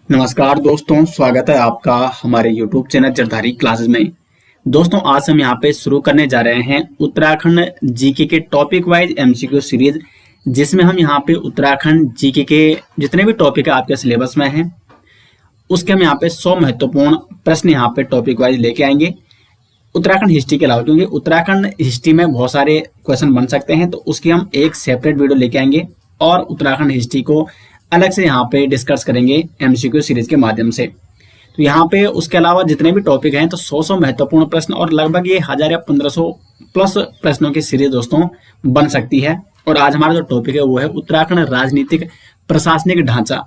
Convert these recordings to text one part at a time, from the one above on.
नमस्कार दोस्तों, स्वागत है आपका हमारे YouTube चैनल जरधारी क्लासेस में। दोस्तों, आज हम यहाँ पे शुरू करने जा रहे हैं उत्तराखंड जीके के टॉपिक वाइज एमसीक्यू सीरीज, जिसमें हम यहाँ पे उत्तराखंड जीके के जितने भी टॉपिक है आपके सिलेबस में हैं, उसके हम यहाँ पे 100 महत्वपूर्ण प्रश्न यहाँ पे टॉपिक वाइज लेके आएंगे उत्तराखंड हिस्ट्री के अलावा, क्योंकि उत्तराखंड हिस्ट्री में बहुत सारे क्वेश्चन बन सकते हैं, तो उसकी हम एक सेपरेट वीडियो लेके आएंगे और उत्तराखंड हिस्ट्री को अलग से यहाँ पे डिस्कस करेंगे एमसीक्यू सीरीज के माध्यम से। तो यहाँ पे उसके अलावा जितने भी टॉपिक हैं, तो 100 महत्वपूर्ण प्रश्न और लगभग ये 1000 या 1500 प्लस प्रश्नों की सीरीज दोस्तों बन सकती है। और आज हमारा जो टॉपिक है वो है उत्तराखंड राजनीतिक प्रशासनिक ढांचा।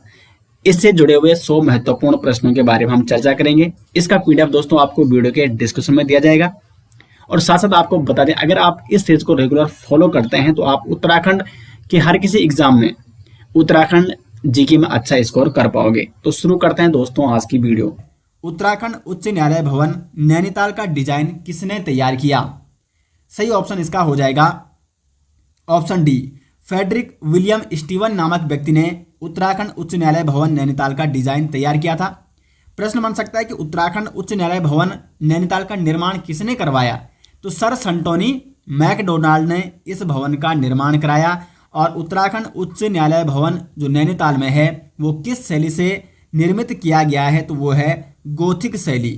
इससे जुड़े हुए 100 महत्वपूर्ण प्रश्नों के बारे में हम चर्चा करेंगे। इसका पीडीएफ दोस्तों आपको वीडियो के डिस्क्रिप्शन में दिया जाएगा। और साथ साथ आपको बता दें, अगर आप इस सीरीज को रेगुलर फॉलो करते हैं तो आप उत्तराखंड के हर किसी एग्जाम में उत्तराखंड जीके में अच्छा स्कोर कर पाओगे। तो शुरू करते हैं दोस्तों आज की वीडियो। उत्तराखंड उच्च न्यायालय भवन नैनीताल का डिजाइन किसने तैयार किया? सही ऑप्शन इसका हो जाएगा option D, Frederick William Steven नामक व्यक्ति ने उत्तराखंड उच्च न्यायालय भवन नैनीताल का डिजाइन तैयार किया था। प्रश्न बन सकता है कि उत्तराखंड उच्च न्यायालय भवन नैनीताल का निर्माण किसने करवाया? तो सर संटोनी मैकडोनाल्ड ने इस भवन का निर्माण कराया। और उत्तराखंड उच्च न्यायालय भवन जो नैनीताल में है वो किस शैली से निर्मित किया गया है? तो वो है गोथिक शैली।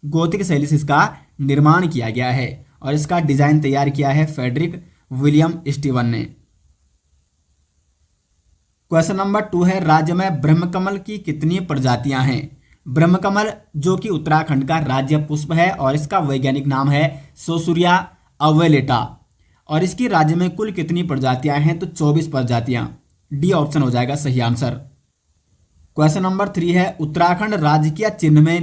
गोथिक शैली से इसका निर्माण किया गया है और इसका डिजाइन तैयार किया है फ्रेडरिक विलियम स्टीवन ने। क्वेश्चन नंबर 2 है, राज्य में ब्रह्मकमल की कितनी प्रजातियां हैं? ब्रह्मकमल जो कि उत्तराखंड का राज्य पुष्प है और इसका वैज्ञानिक नाम है सोसूरिया अवेलेटा। और इसकी राज्य में कुल कितनी प्रजातियां हैं? तो 24 प्रजातियां। डी ऑप्शन हो जाएगा सही आंसर। क्वेश्चन नंबर 3 है, उत्तराखंड राज्य के चिन्ह में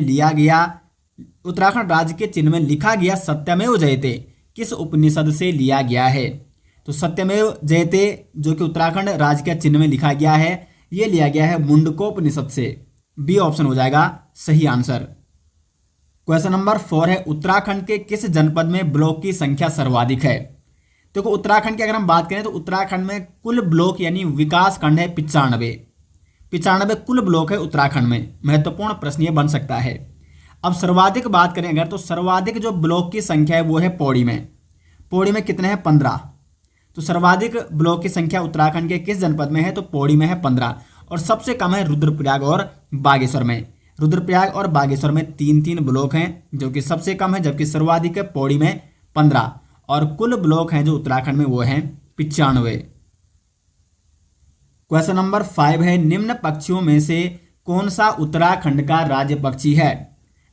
लिखा गया सत्यमेव जयते किस उपनिषद से लिया गया है? तो सत्यमेव जयते जो कि उत्तराखंड राज्य के चिन्ह में लिखा गया है, यह लिया गया है मुंडकोपनिषद से। बी ऑप्शन हो जाएगा सही आंसर। क्वेश्चन नंबर 4 है, उत्तराखंड के किस जनपद में ब्लॉक की संख्या सर्वाधिक है? देखो, उत्तराखंड की अगर हम बात करें तो उत्तराखंड में कुल ब्लॉक यानी विकास खंड है 95 कुल ब्लॉक है उत्तराखंड में। महत्वपूर्ण प्रश्न ये बन सकता है। अब सर्वाधिक बात करें अगर, तो सर्वाधिक जो ब्लॉक की संख्या है वो है पौड़ी में कितने हैं? 15। तो सर्वाधिक ब्लॉक की संख्या उत्तराखंड के किस जनपद में है? तो पौड़ी में है 15। और सबसे कम है रुद्रप्रयाग और बागेश्वर में। रुद्रप्रयाग और बागेश्वर में 3-3 ब्लॉक हैं जो कि सबसे कम है, जबकि सर्वाधिक है पौड़ी में 15। और कुल ब्लॉक हैं जो उत्तराखंड में वो हैं 95। क्वेश्चन नंबर 5 है, निम्न पक्षियों में से कौन सा उत्तराखंड का राज्य पक्षी है?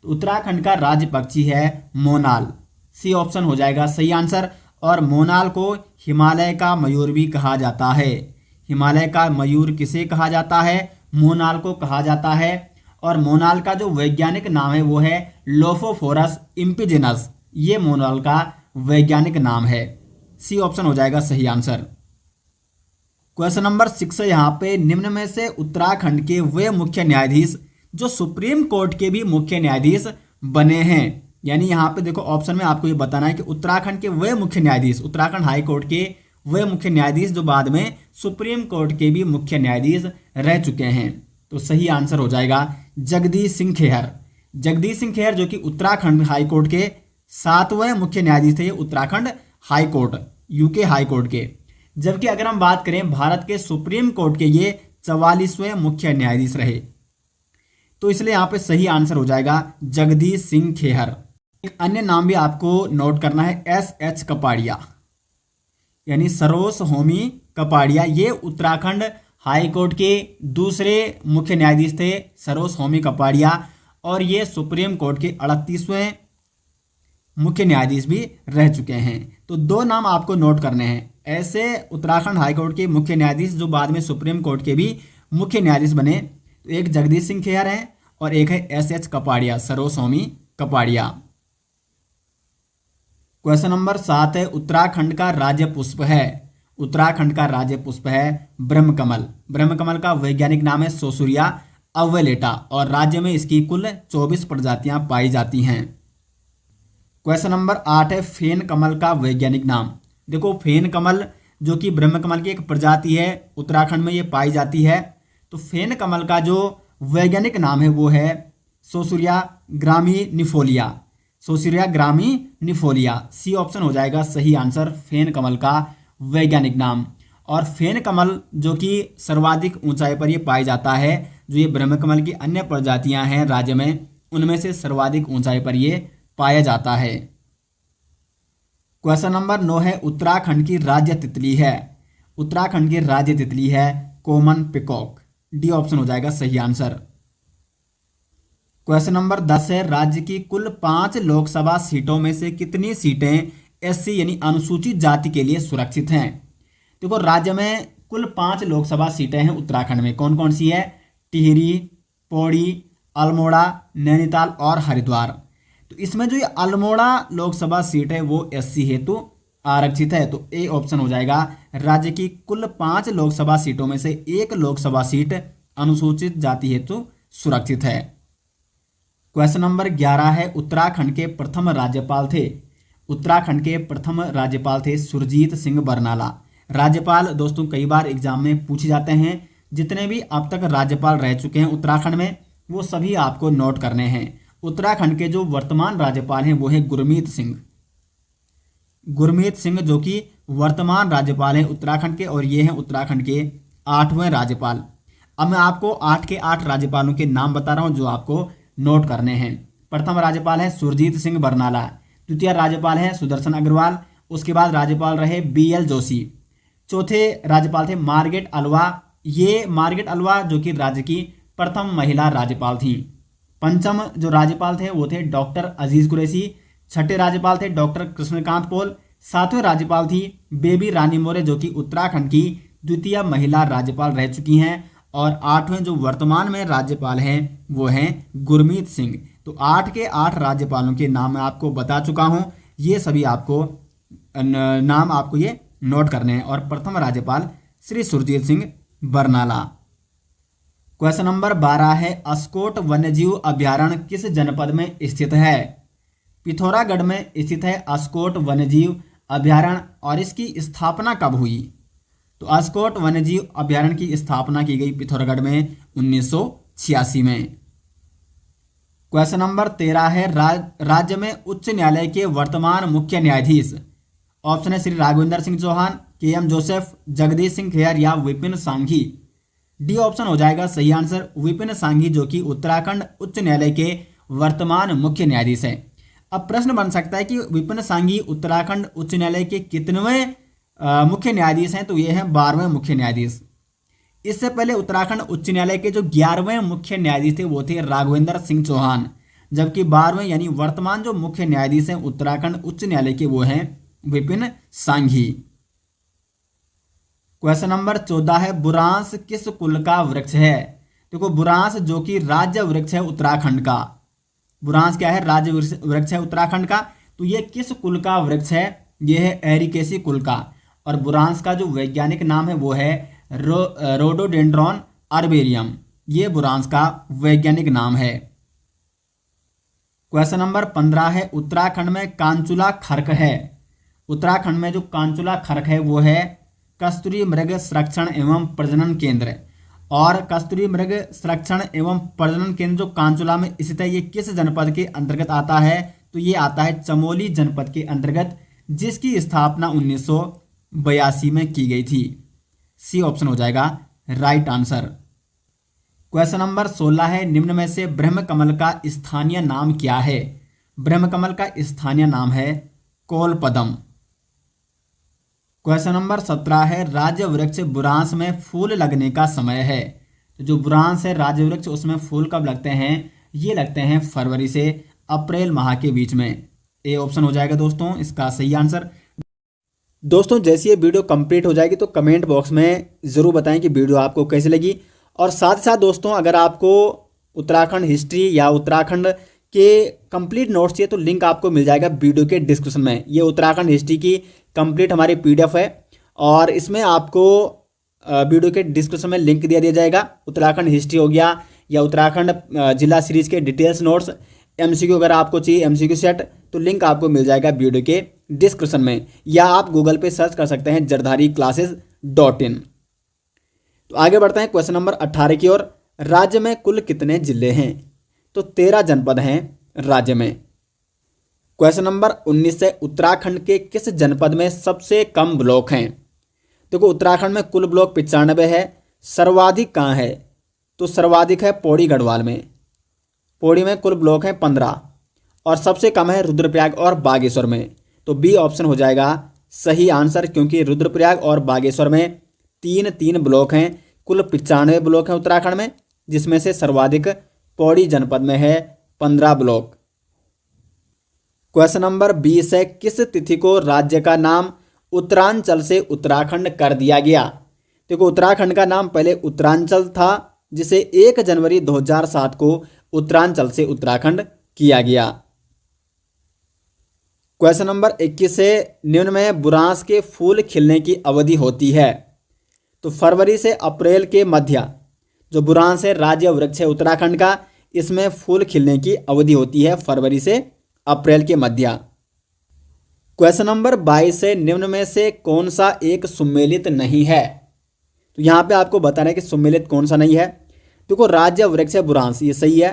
तो उत्तराखंड का राज्य पक्षी है मोनाल। सी ऑप्शन हो जाएगा सही आंसर। और मोनाल को हिमालय का मयूर भी कहा जाता है। हिमालय का मयूर किसे कहा जाता है? मोनाल को कहा जाता है। और मोनाल का जो वैज्ञानिक नाम है वो है लोफोफोरस इम्पिजिनस। ये मोनाल का वैज्ञानिक नाम है। सी ऑप्शन हो जाएगा सही आंसर। क्वेश्चन नंबर 6 है, यहाँ पे निम्न में से उत्तराखंड के वे मुख्य न्यायाधीश जो सुप्रीम कोर्ट के भी मुख्य न्यायाधीश बने हैं। यानी यहाँ पे देखो, ऑप्शन में आपको ये बताना है कि उत्तराखंड के वे मुख्य न्यायाधीश, उत्तराखंड हाई कोर्ट के वे मुख्य न्यायाधीश जो बाद में सुप्रीम कोर्ट के भी मुख्य न्यायाधीश रह चुके हैं। तो सही आंसर हो जाएगा जगदीश सिंह खेहर। जगदीश सिंह खेहर जो कि उत्तराखंड हाई कोर्ट के 7वें मुख्य न्यायाधीश थे Uttarakhand high court, UK high court के। जबकि अगर हम बात करें भारत के सुप्रीम कोर्ट के, ये 44वें मुख्य न्यायाधीश रहे। तो इसलिए यहाँ पे सही आंसर हो जाएगा जगदीश सिंह खेहर। एक अन्य नाम भी आपको नोट करना है, SH कपाड़िया, यानी सरोज होमी कपाड़िया। ये उत्तराखंड हाई कोर्ट के दूसरे मुख्य न्यायाधीश थे, सरोज होमी कपाड़िया। और ये सुप्रीम कोर्ट के 38वें मुख्य न्यायाधीश भी रह चुके हैं। तो 2 नाम आपको नोट करने हैं ऐसे उत्तराखंड हाई कोर्ट के मुख्य न्यायाधीश जो बाद में सुप्रीम कोर्ट के भी मुख्य न्यायाधीश बने। तो एक जगदीश सिंह खेहर है और एक है SH Kapadia, Saroj Homi Kapadia. Question number 7 है, उत्तराखंड का राज्य पुष्प है। उत्तराखंड का राज्य पुष्प है ब्रह्मकमल। ब्रह्मकमल का वैज्ञानिक नाम है सोसूरिया अवेलेटा और राज्य में इसकी कुल 24 प्रजातियां पाई जाती हैं। क्वेश्चन नंबर 8 है, फेन कमल का वैज्ञानिक नाम। देखो, फेन कमल जो कि ब्रह्मकमल की एक प्रजाति है, उत्तराखंड में ये पाई जाती है। तो फेन कमल का जो वैज्ञानिक नाम है वो है सोसुरिया ग्रामिनिफोलिया। सोसुरिया ग्रामिनिफोलिया, सी ऑप्शन हो जाएगा सही आंसर, फेन कमल का वैज्ञानिक नाम। और फेन कमल जो कि सर्वाधिक ऊंचाई पर ये पाया जाता है, जो ये ब्रह्म कमल की अन्य प्रजातियां हैं राज्य में, उनमें से सर्वाधिक ऊंचाई पर ये पाया जाता है। क्वेश्चन नंबर 9 है उत्तराखंड की राज्य तितली है। उत्तराखंड की राज्य तितली है कॉमन पिकॉक, डी ऑप्शन हो जाएगा सही आंसर। क्वेश्चन नंबर 10 है राज्य की कुल 5 लोकसभा सीटों में से कितनी सीटें एससी यानी अनुसूचित जाति के लिए सुरक्षित हैं। देखो राज्य में कुल 5 लोकसभा सीटें हैं उत्तराखंड में, कौन कौन सी है, टिहरी, पौड़ी, अल्मोड़ा, नैनीताल और हरिद्वार। तो इसमें जो ये अल्मोड़ा लोकसभा सीट है वो एससी हेतु आरक्षित है, तो ए ऑप्शन हो जाएगा। राज्य की कुल 5 लोकसभा सीटों में से 1 लोकसभा सीट अनुसूचित जाति हेतु सुरक्षित है। क्वेश्चन नंबर 11 है उत्तराखंड के प्रथम राज्यपाल थे। उत्तराखंड के प्रथम राज्यपाल थे सुरजीत सिंह बरनाला। राज्यपाल दोस्तों कई बार एग्जाम में पूछे जाते हैं, जितने भी अब तक राज्यपाल रह चुके हैं उत्तराखंड में वो सभी आपको नोट करने हैं। उत्तराखंड के जो वर्तमान राज्यपाल हैं वो है गुरमीत सिंह। गुरमीत सिंह जो कि वर्तमान राज्यपाल हैं उत्तराखंड के, और ये हैं उत्तराखंड के 8वें राज्यपाल। अब मैं आपको 8 के 8 राज्यपालों के नाम बता रहा हूं जो आपको नोट करने हैं। प्रथम राज्यपाल है सुरजीत सिंह बरनाला, द्वितीय राज्यपाल है सुदर्शन अग्रवाल, उसके बाद राज्यपाल रहे BL जोशी, चौथे राज्यपाल थे मार्गरेट अल्वा। ये मार्गरेट अल्वा जो कि राज्य की प्रथम महिला राज्यपाल थी। पंचम जो राज्यपाल थे वो थे डॉक्टर अजीज कुरैशी, छठे राज्यपाल थे डॉक्टर कृष्णकांत पॉल, सातवें राज्यपाल थी बेबी रानी मौर्य जो कि उत्तराखंड की द्वितीय महिला राज्यपाल रह चुकी हैं, और 8वें जो वर्तमान में राज्यपाल हैं वो हैं गुरमीत सिंह। तो 8 के 8 राज्यपालों के नाम मैं आपको बता चुका हूं, ये सभी आपको नाम आपको ये नोट करने हैं। और प्रथम राज्यपाल श्री सुरजीत सिंह बरनाला। क्वेश्चन नंबर 12 है अस्कोट वन्यजीव अभ्यारण्य किस जनपद में स्थित है। पिथौरागढ़ में स्थित है अस्कोट वन्यजीव अभ्यारण्य, और इसकी स्थापना कब हुई। तो अस्कोट वन्यजीव अभ्यारण्य की स्थापना की गई पिथौरागढ़ में 1986 में। क्वेश्चन नंबर 13 है राज्य में उच्च न्यायालय के वर्तमान मुख्य न्यायाधीश। ऑप्शन है श्री राघवेंद्र सिंह चौहान, KM जोसेफ, जगदीश सिंह खेर या विपिन सांघी। डी ऑप्शन हो जाएगा सही आंसर, विपिन सांघी जो कि उत्तराखंड उच्च न्यायालय के वर्तमान मुख्य न्यायाधीश है। अब प्रश्न बन सकता है कि विपिन सांघी उत्तराखंड उच्च न्यायालय के कितनेवें मुख्य न्यायाधीश हैं, तो ये हैं 12वें मुख्य न्यायाधीश। इससे पहले उत्तराखंड उच्च न्यायालय के जो 11वें मुख्य न्यायाधीश थे वो थे राघवेंद्र सिंह चौहान, जबकि 12वें यानी वर्तमान जो मुख्य न्यायाधीश हैं उत्तराखंड उच्च न्यायालय के वो हैं विपिन सांघी। क्वेश्चन नंबर 14 है बुरांस किस कुल का वृक्ष है। देखो बुरांस जो कि राज्य वृक्ष है उत्तराखंड का, बुरांस क्या है, राज्य वृक्ष है उत्तराखंड का। तो ये किस कुल का वृक्ष है, ये है एरिकेसी कुल का, और बुरांस का जो वैज्ञानिक नाम है वो है रोडोडेंड्रॉन आर्बेरियम, ये बुरांस का वैज्ञानिक नाम है। क्वेश्चन नंबर 15 है उत्तराखंड में कांचुला खर्क है। उत्तराखंड में जो कांचुला खर्क है वो है कस्तूरी मृग संरक्षण एवं प्रजनन केंद्र, और कस्तूरी मृग संरक्षण एवं प्रजनन केंद्र जो कांचुला में स्थित है ये किस जनपद के अंतर्गत आता है, तो ये आता है चमोली जनपद के अंतर्गत, जिसकी स्थापना 1982 में की गई थी। सी ऑप्शन हो जाएगा राइट आंसर। क्वेश्चन नंबर 16 है निम्न में से ब्रह्म कमल का स्थानीय नाम क्या है। ब्रह्म कमल का स्थानीय नाम है कोलपदम। क्वेश्चन नंबर 17 है राज्य वृक्ष बुरांस में फूल लगने का समय है। तो जो बुरांस है राज्य वृक्ष उसमें फूल कब लगते हैं, ये लगते हैं फरवरी से अप्रैल माह के बीच में। ए ऑप्शन हो जाएगा दोस्तों इसका सही आंसर। दोस्तों जैसे ये वीडियो कंप्लीट हो जाएगी तो कमेंट बॉक्स में ज़रूर बताएं कि वीडियो आपको कैसी लगी, और साथ ही साथ दोस्तों अगर आपको उत्तराखंड हिस्ट्री या उत्तराखंड के कंप्लीट नोट्स चाहिए तो लिंक आपको मिल जाएगा वीडियो के डिस्क्रिप्शन में। ये उत्तराखंड हिस्ट्री की कंप्लीट हमारी PDF है, और इसमें आपको वीडियो के डिस्क्रिप्शन में लिंक दिया जाएगा। उत्तराखंड हिस्ट्री हो गया या उत्तराखंड जिला सीरीज के डिटेल्स नोट्स, MCQ अगर आपको चाहिए MCQ सेट, तो लिंक आपको मिल जाएगा वीडियो के डिस्क्रिप्शन में, या आप गूगल पे सर्च कर सकते हैं जरधारी classes.in। तो आगे बढ़ते हैं क्वेश्चन नंबर 18 की ओर। राज्य में कुल कितने जिले हैं? तो 13 जनपद हैं राज्य में। क्वेश्चन नंबर 19 है, उत्तराखंड के किस जनपद में सबसे कम ब्लॉक हैं? देखो उत्तराखंड में कुल ब्लॉक 95 है, सर्वाधिक कहाँ है? तो सर्वाधिक है पौड़ी गढ़वाल में। पौड़ी में कुल ब्लॉक हैं 15 और सबसे कम है रुद्रप्रयाग और बागेश्वर में। तो बी ऑप्शन हो जाएगा सही आंसर, क्योंकि रुद्रप्रयाग और बागेश्वर में 3 ब्लॉक हैं। कुल 95 ब्लॉक हैं उत्तराखंड में, जिसमें से सर्वाधिक पौड़ी जनपद में है 15 ब्लॉक। क्वेश्चन नंबर 20 है, किस तिथि को राज्य का नाम उत्तरांचल से उत्तराखंड कर दिया गया? देखो उत्तराखंड का नाम पहले उत्तरांचल था, जिसे 1 जनवरी 2007 को उत्तरांचल से उत्तराखंड किया गया। क्वेश्चन नंबर 21 है, निम्न में बुरांस के फूल खिलने की अवधि होती है? तो फरवरी से अप्रैल के मध्य जो बुरांस है राज्य वृक्ष है उत्तराखंड का, इसमें फूल खिलने की अवधि होती है फरवरी से अप्रैल के मध्य। क्वेश्चन नंबर 22 है, निम्न में से कौन सा एक सुमेलित नहीं है? तो यहाँ पे आपको बताना है कि सुमेलित कौन सा नहीं है। देखो राज्य वृक्ष है बुरांस, ये सही है।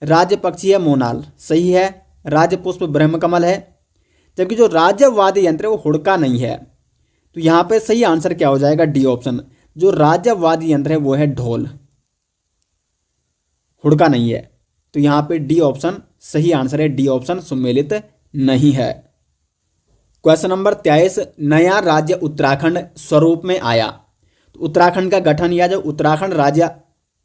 राज्य पक्षी है मोनाल, सही है। राज्य पुष्प ब्रह्मकमल है। जबकि जो राज्य वाद्य यंत्र है वो हुड़का नहीं है। तो यहाँ पे सही आंसर क्या हो जाएगा? D option. जो राज्य वाद्य यंत्र है वो है ढोल, हुड़का नहीं है। तो यहाँ पे डी ऑप्शन सही आंसर है। डी ऑप्शन सुमेलित नहीं है। क्वेश्चन नंबर 23, नया राज्य उत्तराखंड स्वरूप में आया? तो उत्तराखंड का गठन या जो उत्तराखंड राज्य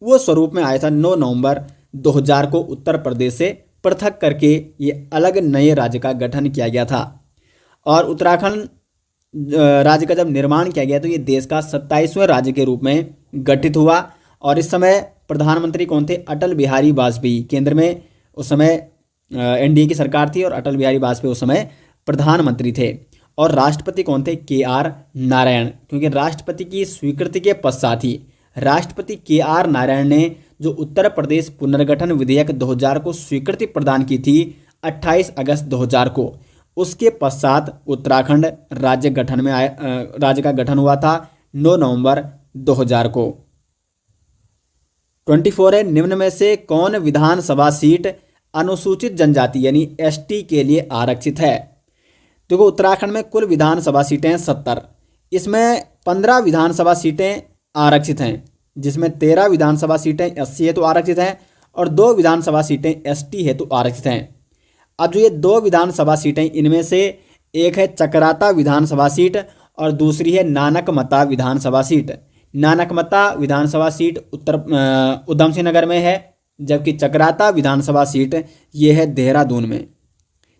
वो स्वरूप में आया था 9 नवंबर 2000 को उत्तर प्रदेश से पृथक करके ये अलग नए राज्य का गठन किया गया था। और उत्तराखंड राज्य का जब निर्माण किया गया तो ये देश का 27वें राज्य के रूप में गठित हुआ। और इस समय प्रधानमंत्री कौन थे? अटल बिहारी वाजपेयी। केंद्र में उस समय एनडीए की सरकार थी और अटल बिहारी वाजपेयी उस समय प्रधानमंत्री थे। और राष्ट्रपति कौन थे? KR नारायण। क्योंकि राष्ट्रपति की स्वीकृति के पश्चात ही राष्ट्रपति KR नारायण ने जो उत्तर प्रदेश पुनर्गठन विधेयक 2000 को स्वीकृति प्रदान की थी 28 अगस्त 2000 को, उसके पश्चात उत्तराखंड राज्य का गठन हुआ था 9 नवंबर 2000 को। 24 है, निम्न में से कौन विधानसभा सीट अनुसूचित जनजाति यानी ST के लिए आरक्षित है? देखो उत्तराखंड में कुल विधानसभा सीटें हैं 70। इसमें 15 विधानसभा सीटें आरक्षित हैं, जिसमें 13 विधानसभा सीटें SC हेतु आरक्षित हैं और 2 विधानसभा सीटें ST हेतु आरक्षित हैं। अब जो ये 2 विधानसभा सीटें, इनमें से एक है चकराता विधानसभा सीट और दूसरी है नानकमता विधानसभा सीट। नानकमता विधानसभा सीट उधम सिंह नगर में है, जबकि चकराता विधानसभा सीट ये है देहरादून में।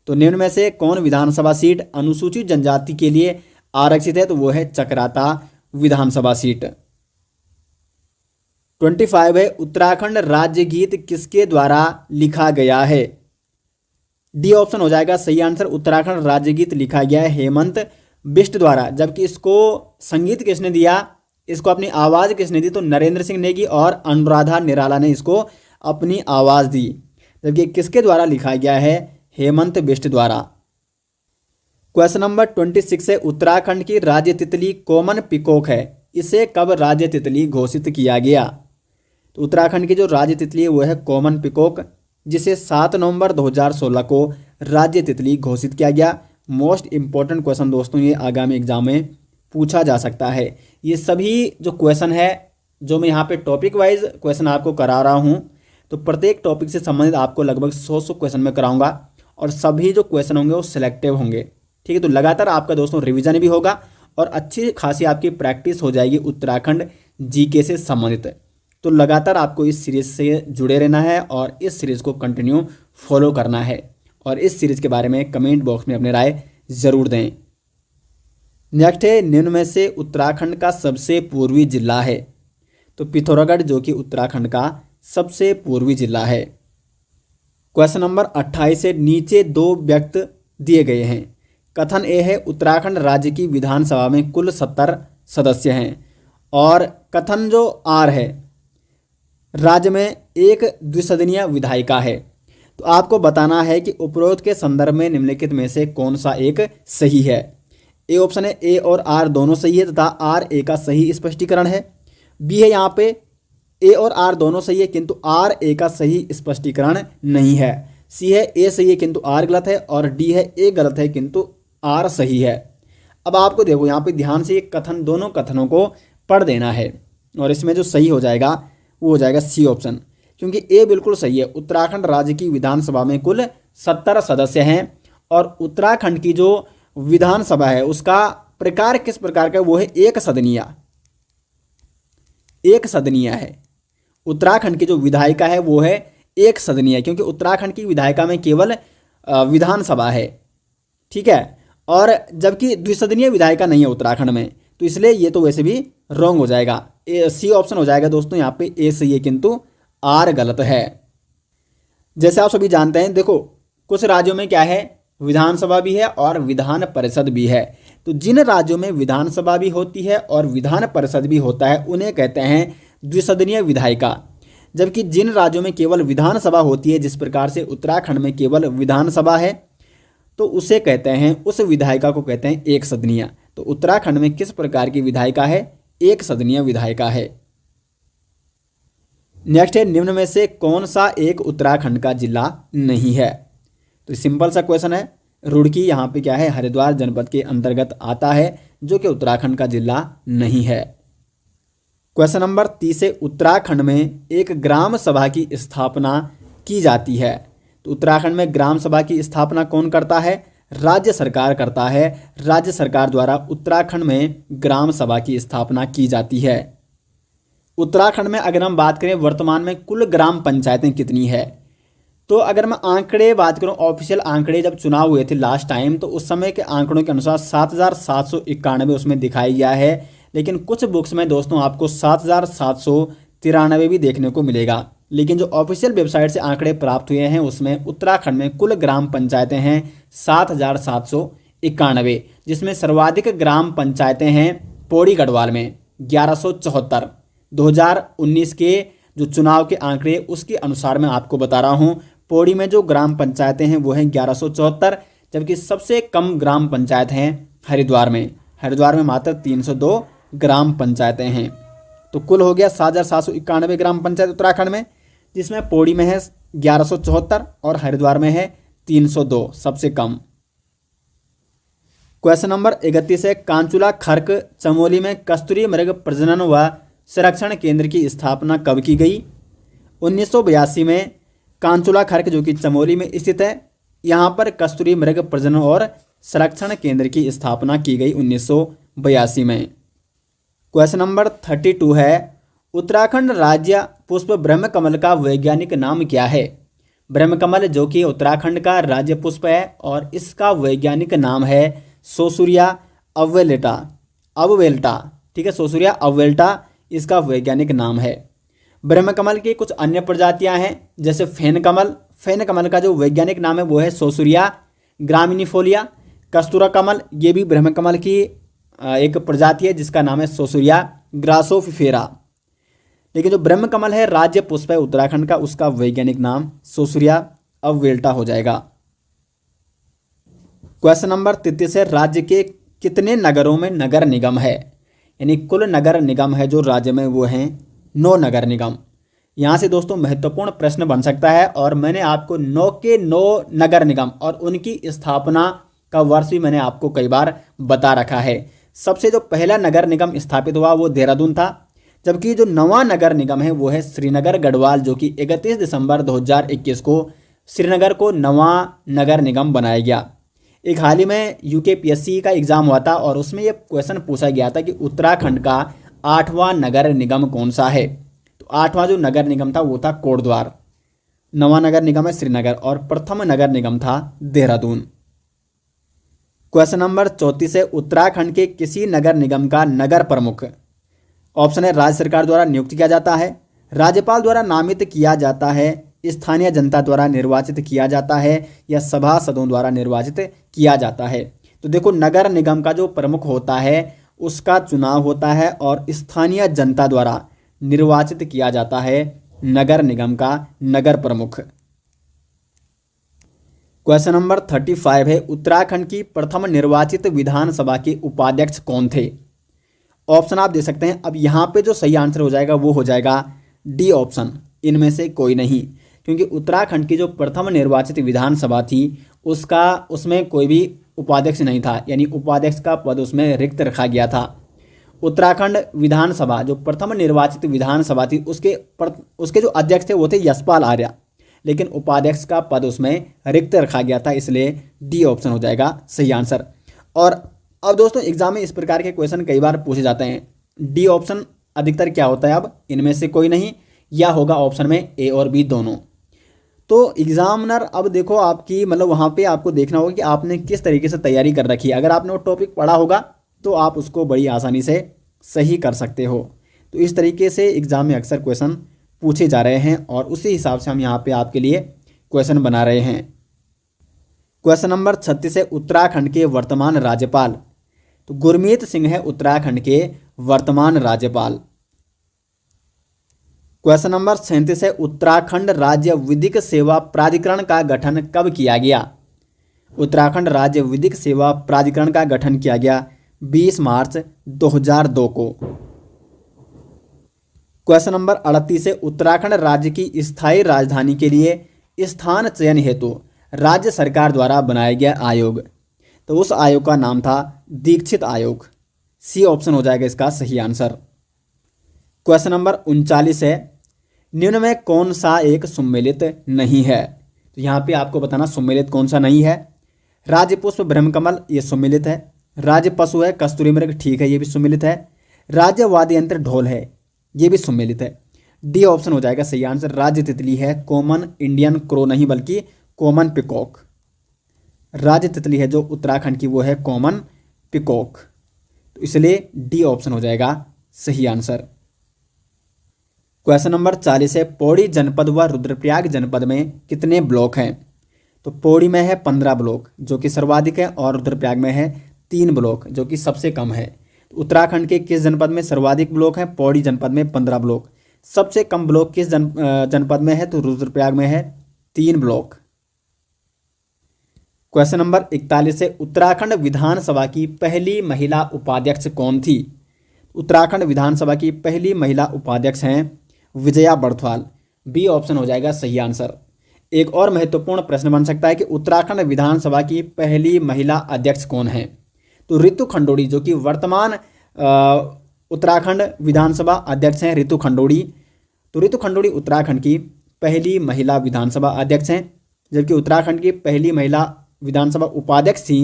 तो निम्न में से कौन विधानसभा सीट अनुसूचित जनजाति के लिए आरक्षित है? तो वो है चकराता विधानसभा सीट। 25 है, उत्तराखंड राज्य गीत किसके द्वारा लिखा गया है? डी ऑप्शन हो जाएगा सही आंसर। उत्तराखंड राज्य गीत लिखा गया है हेमंत बिष्ट द्वारा। जबकि इसको संगीत किसने दिया, इसको अपनी आवाज़ किसने दी? तो नरेंद्र सिंह नेगी और अनुराधा निराला ने इसको अपनी आवाज़ दी। जबकि किसके द्वारा लिखा गया है? हेमंत बिष्ट द्वारा। क्वेश्चन नंबर 26 है, उत्तराखंड की राज्य तितली कॉमन पिकॉक है, इसे कब राज्य तितली घोषित किया गया? तो उत्तराखंड की जो राज्य तितली है वो है कॉमन पिकॉक, जिसे 7 नवंबर 2016 को राज्य तितली घोषित किया गया। मोस्ट इंपॉर्टेंट क्वेश्चन दोस्तों, ये आगामी एग्जाम में पूछा जा सकता है। ये सभी जो क्वेश्चन है जो मैं यहाँ पे टॉपिक वाइज क्वेश्चन आपको करा रहा हूँ, तो प्रत्येक टॉपिक से संबंधित आपको लगभग 100 क्वेश्चन में कराऊंगा और सभी जो क्वेश्चन होंगे वो सिलेक्टिव होंगे। ठीक है, तो लगातार आपका दोस्तों रिवीजन भी होगा और अच्छी खासी आपकी प्रैक्टिस हो जाएगी उत्तराखंड जीके से संबंधित। तो लगातार आपको इस सीरीज से जुड़े रहना है और इस सीरीज़ को कंटिन्यू फॉलो करना है और इस सीरीज़ के बारे में कमेंट बॉक्स में अपनी राय ज़रूर दें। नेक्स्ट है, निम्न में से उत्तराखंड का सबसे पूर्वी जिला है? तो पिथौरागढ़ जो कि उत्तराखंड का सबसे पूर्वी जिला है। क्वेश्चन नंबर 28 से नीचे 2 व्यक्त दिए गए हैं। कथन ए है, उत्तराखंड राज्य की विधानसभा में कुल 70 सदस्य हैं। और कथन जो आर है, राज्य में एक द्विसदनीय विधायिका है। तो आपको बताना है कि उपरोक्त के संदर्भ में निम्नलिखित में से कौन सा एक सही है। ए ऑप्शन है, ए और आर दोनों सही है तथा आर ए का सही स्पष्टीकरण है। बी है यहाँ पे ए और आर दोनों सही है, किंतु आर ए का सही स्पष्टीकरण नहीं है। सी है ए सही है किंतु आर गलत है, और डी है ए गलत है किंतु आर सही है। अब आपको देखो यहाँ पे ध्यान से ये कथन, दोनों कथनों को पढ़ देना है, और इसमें जो सही हो जाएगा वो हो जाएगा सी ऑप्शन, क्योंकि ए बिल्कुल सही है। उत्तराखंड राज्य की विधानसभा में कुल 70 सदस्य हैं, और उत्तराखंड की जो विधानसभा है उसका प्रकार किस प्रकार का है, वो है एक सदनीय। एक सदनीय है। उत्तराखंड की जो विधायिका है वो है एक सदनीय, क्योंकि उत्तराखंड की विधायिका में केवल विधानसभा है, ठीक है, और जबकि द्विसदनीय विधायिका नहीं है उत्तराखंड में, तो इसलिए ये तो वैसे भी रॉन्ग हो जाएगा। सी ऑप्शन हो जाएगा दोस्तों, यहाँ पे ए सही है किंतु आर गलत है। जैसे आप सभी जानते हैं, देखो कुछ राज्यों में क्या है, विधानसभा भी है और विधान परिषद भी है। तो जिन राज्यों में विधानसभा भी होती है और विधान परिषद भी होता है उन्हें कहते हैं द्विसदनीय विधायिका, जबकि जिन राज्यों में केवल विधानसभा होती है, जिस प्रकार से उत्तराखंड में केवल विधानसभा है, तो उसे कहते हैं, उस विधायिका को कहते हैं एक सदनीय। तो उत्तराखंड में किस प्रकार की विधायिका है, एक सदनीय विधायिका है। नेक्स्ट है, निम्न में से कौन सा एक उत्तराखंड का जिला नहीं है। तो सिंपल सा क्वेश्चन है। रुड़की यहाँ पे क्या है, हरिद्वार जनपद के अंतर्गत आता है, जो कि उत्तराखंड का जिला नहीं है। क्वेश्चन नंबर 30 है, उत्तराखंड में एक ग्राम सभा की स्थापना की जाती है। तो उत्तराखंड में ग्राम सभा की स्थापना कौन करता है, राज्य सरकार करता है। राज्य सरकार द्वारा उत्तराखंड में ग्राम सभा की स्थापना की जाती है। उत्तराखंड में अगर हम बात करें वर्तमान में कुल ग्राम पंचायतें कितनी है, तो अगर मैं आंकड़े बात करूं, ऑफिशियल आंकड़े जब चुनाव हुए थे लास्ट टाइम, तो उस समय के आंकड़ों के अनुसार 7,791 उसमें दिखाई गया है, लेकिन कुछ बुक्स में दोस्तों आपको 7,793 भी देखने को मिलेगा। लेकिन जो ऑफिशियल वेबसाइट से आंकड़े प्राप्त हुए हैं उसमें उत्तराखंड में कुल ग्राम पंचायतें हैं 7,791, जिसमें सर्वाधिक ग्राम पंचायतें हैं पौड़ी गढ़वाल में 1174। 2019 के जो चुनाव के आंकड़े उसके अनुसार मैं आपको बता रहा हूं, पौड़ी में जो ग्राम पंचायतें हैं वो हैं 1174, जबकि सबसे कम ग्राम पंचायत हैं हरिद्वार में। हरिद्वार में मात्र 302 ग्राम पंचायतें हैं। तो कुल हो गया 7,791 ग्राम पंचायत उत्तराखंड में, जिसमें पौड़ी में है 1174 और हरिद्वार में है 302, सबसे कम। क्वेश्चन नंबर 31 है, कांचुला खर्क चमोली में कस्तूरी मृग प्रजनन व संरक्षण केंद्र की स्थापना कब की गई। 1982 में कांचुला खर्क जो कि चमोली में स्थित है, यहाँ पर कस्तूरी मृग प्रजनन और संरक्षण केंद्र की स्थापना की गई 1982 में। क्वेश्चन नंबर 32 है, उत्तराखंड राज्य पुष्प ब्रह्मकमल का वैज्ञानिक नाम क्या है। ब्रह्मकमल जो कि उत्तराखंड का राज्य पुष्प है और इसका वैज्ञानिक नाम है सोसूरिया अववेल्टा, ठीक है, सोसूरिया अववेल्टा इसका वैज्ञानिक नाम है। ब्रह्मकमल की कुछ अन्य प्रजातियां हैं, जैसे फेन कमल का जो वैज्ञानिक नाम है वो है सोसूरिया ग्रामिनिफोलिया। कस्तूरा कमल ये भी ब्रह्मकमल की एक प्रजाति है जिसका नाम है सोसूरिया ग्रासोफिफेरा। लेकिन जो ब्रह्मकमल है राज्य पुष्प है उत्तराखंड का, उसका वैज्ञानिक नाम सोसूरिया अववेल्टा हो जाएगा। क्वेश्चन नंबर 33 है, राज्य के कितने नगरों में नगर निगम है। यानी कुल नगर निगम है जो राज्य में वो हैं 9 नगर निगम। यहाँ से दोस्तों महत्वपूर्ण प्रश्न बन सकता है, और मैंने आपको 9 के 9 नगर निगम और उनकी स्थापना का वर्ष भी मैंने आपको कई बार बता रखा है। सबसे जो पहला नगर निगम स्थापित हुआ वो देहरादून था, जबकि जो नवा नगर निगम है वो है श्रीनगर गढ़वाल, जो कि 31 दिसंबर 2021 को श्रीनगर को नवा नगर निगम बनाया गया। एक हाल ही में यूकेपीएससी का एग्जाम हुआ था और उसमें ये क्वेश्चन पूछा गया था कि उत्तराखंड का 8वां नगर निगम कौन सा है। तो 8वां जो नगर निगम था वो था कोटद्वार। नवा नगर निगम है श्रीनगर और प्रथम नगर निगम था देहरादून। क्वेश्चन नंबर 34 है, उत्तराखंड के किसी नगर निगम का नगर प्रमुख, ऑप्शन है राज्य सरकार द्वारा नियुक्त किया जाता है, राज्यपाल द्वारा नामित किया जाता है, स्थानीय जनता द्वारा निर्वाचित किया जाता है, या सभासदों द्वारा निर्वाचित किया जाता है। तो देखो नगर निगम का जो प्रमुख होता है उसका चुनाव होता है और स्थानीय जनता द्वारा निर्वाचित किया जाता है नगर निगम का नगर प्रमुख। क्वेश्चन नंबर 35 है, उत्तराखंड की प्रथम निर्वाचित विधानसभा के उपाध्यक्ष कौन थे। ऑप्शन आप दे सकते हैं। अब यहाँ पे जो सही आंसर हो जाएगा वो हो जाएगा डी ऑप्शन, इनमें से कोई नहीं, क्योंकि उत्तराखंड की जो प्रथम निर्वाचित विधानसभा थी उसमें कोई भी उपाध्यक्ष नहीं था, यानी उपाध्यक्ष का पद उसमें रिक्त रखा गया था। उत्तराखंड विधानसभा जो प्रथम निर्वाचित विधानसभा थी उसके जो अध्यक्ष थे वो थे यशपाल आर्य, लेकिन उपाध्यक्ष का पद उसमें रिक्त रखा गया था, इसलिए डी ऑप्शन हो जाएगा सही आंसर। और अब दोस्तों एग्जाम में इस प्रकार के क्वेश्चन कई बार पूछे जाते हैं। डी ऑप्शन अधिकतर क्या होता है, अब इनमें से कोई नहीं, या होगा ऑप्शन में ए और बी दोनों। तो एग्जामिनर अब देखो आपकी मतलब वहाँ पे आपको देखना होगा कि आपने किस तरीके से तैयारी कर रखी है। अगर आपने वो टॉपिक पढ़ा होगा तो आप उसको बड़ी आसानी से सही कर सकते हो। तो इस तरीके से एग्जाम में अक्सर क्वेश्चन पूछे जा रहे हैं और उसी हिसाब से हम यहाँ पे आपके लिए क्वेश्चन बना रहे हैं। क्वेश्चन नंबर 36 है उत्तराखंड के वर्तमान राज्यपाल। तो गुरमीत सिंह है उत्तराखंड के वर्तमान राज्यपाल। क्वेश्चन नंबर 37 है उत्तराखंड राज्य विधिक सेवा प्राधिकरण का गठन कब किया गया। उत्तराखंड राज्य विधिक सेवा प्राधिकरण का गठन किया गया 20 मार्च 2002 को। क्वेश्चन नंबर 38 है उत्तराखंड राज्य की स्थायी राजधानी के लिए स्थान चयन हेतु राज्य सरकार द्वारा बनाया गया आयोग। तो उस आयोग का नाम था दीक्षित आयोग। सी ऑप्शन हो जाएगा इसका सही आंसर। क्वेश्चन नंबर 39 है निम्न में कौन सा एक सुमेलित नहीं है। तो यहाँ पे आपको बताना सुमेलित कौन सा नहीं है। राज्य पुष्प ब्रह्मकमल ये सुमेलित है। राज्य पशु है कस्तूरी मृग, ठीक है ये भी सुमेलित है। राज्य वाद्य यंत्र ढोल है, ये भी सुमेलित है। डी ऑप्शन हो जाएगा सही आंसर। राज्य तितली है कॉमन इंडियन क्रो नहीं बल्कि कॉमन पिकॉक। राज्य तितली है जो उत्तराखंड की वो है कॉमन पिकॉक, तो इसलिए डी ऑप्शन हो जाएगा सही आंसर। क्वेश्चन नंबर 40 है पौड़ी जनपद व रुद्रप्रयाग जनपद में कितने ब्लॉक हैं। तो पौड़ी में है 15 ब्लॉक जो कि सर्वाधिक है और रुद्रप्रयाग में है 3 ब्लॉक जो कि सबसे कम है। तो उत्तराखंड के किस जनपद में सर्वाधिक ब्लॉक है। पौड़ी जनपद में 15 ब्लॉक। सबसे कम ब्लॉक किस जनपद में है। तो रुद्रप्रयाग में है 3 ब्लॉक। क्वेश्चन नंबर 41 है उत्तराखंड विधानसभा की पहली महिला उपाध्यक्ष कौन थी। उत्तराखंड विधानसभा की पहली महिला उपाध्यक्ष हैं विजया बड़थवाल। बी ऑप्शन हो जाएगा सही आंसर। एक और महत्वपूर्ण प्रश्न बन सकता है कि उत्तराखंड विधानसभा की पहली महिला अध्यक्ष कौन है। तो रितु खंडोड़ी जो कि वर्तमान उत्तराखंड विधानसभा अध्यक्ष हैं रितु खंडोड़ी। तो रितु खंडोड़ी उत्तराखंड की पहली महिला विधानसभा अध्यक्ष हैं, जबकि उत्तराखंड की पहली महिला विधानसभा उपाध्यक्ष थी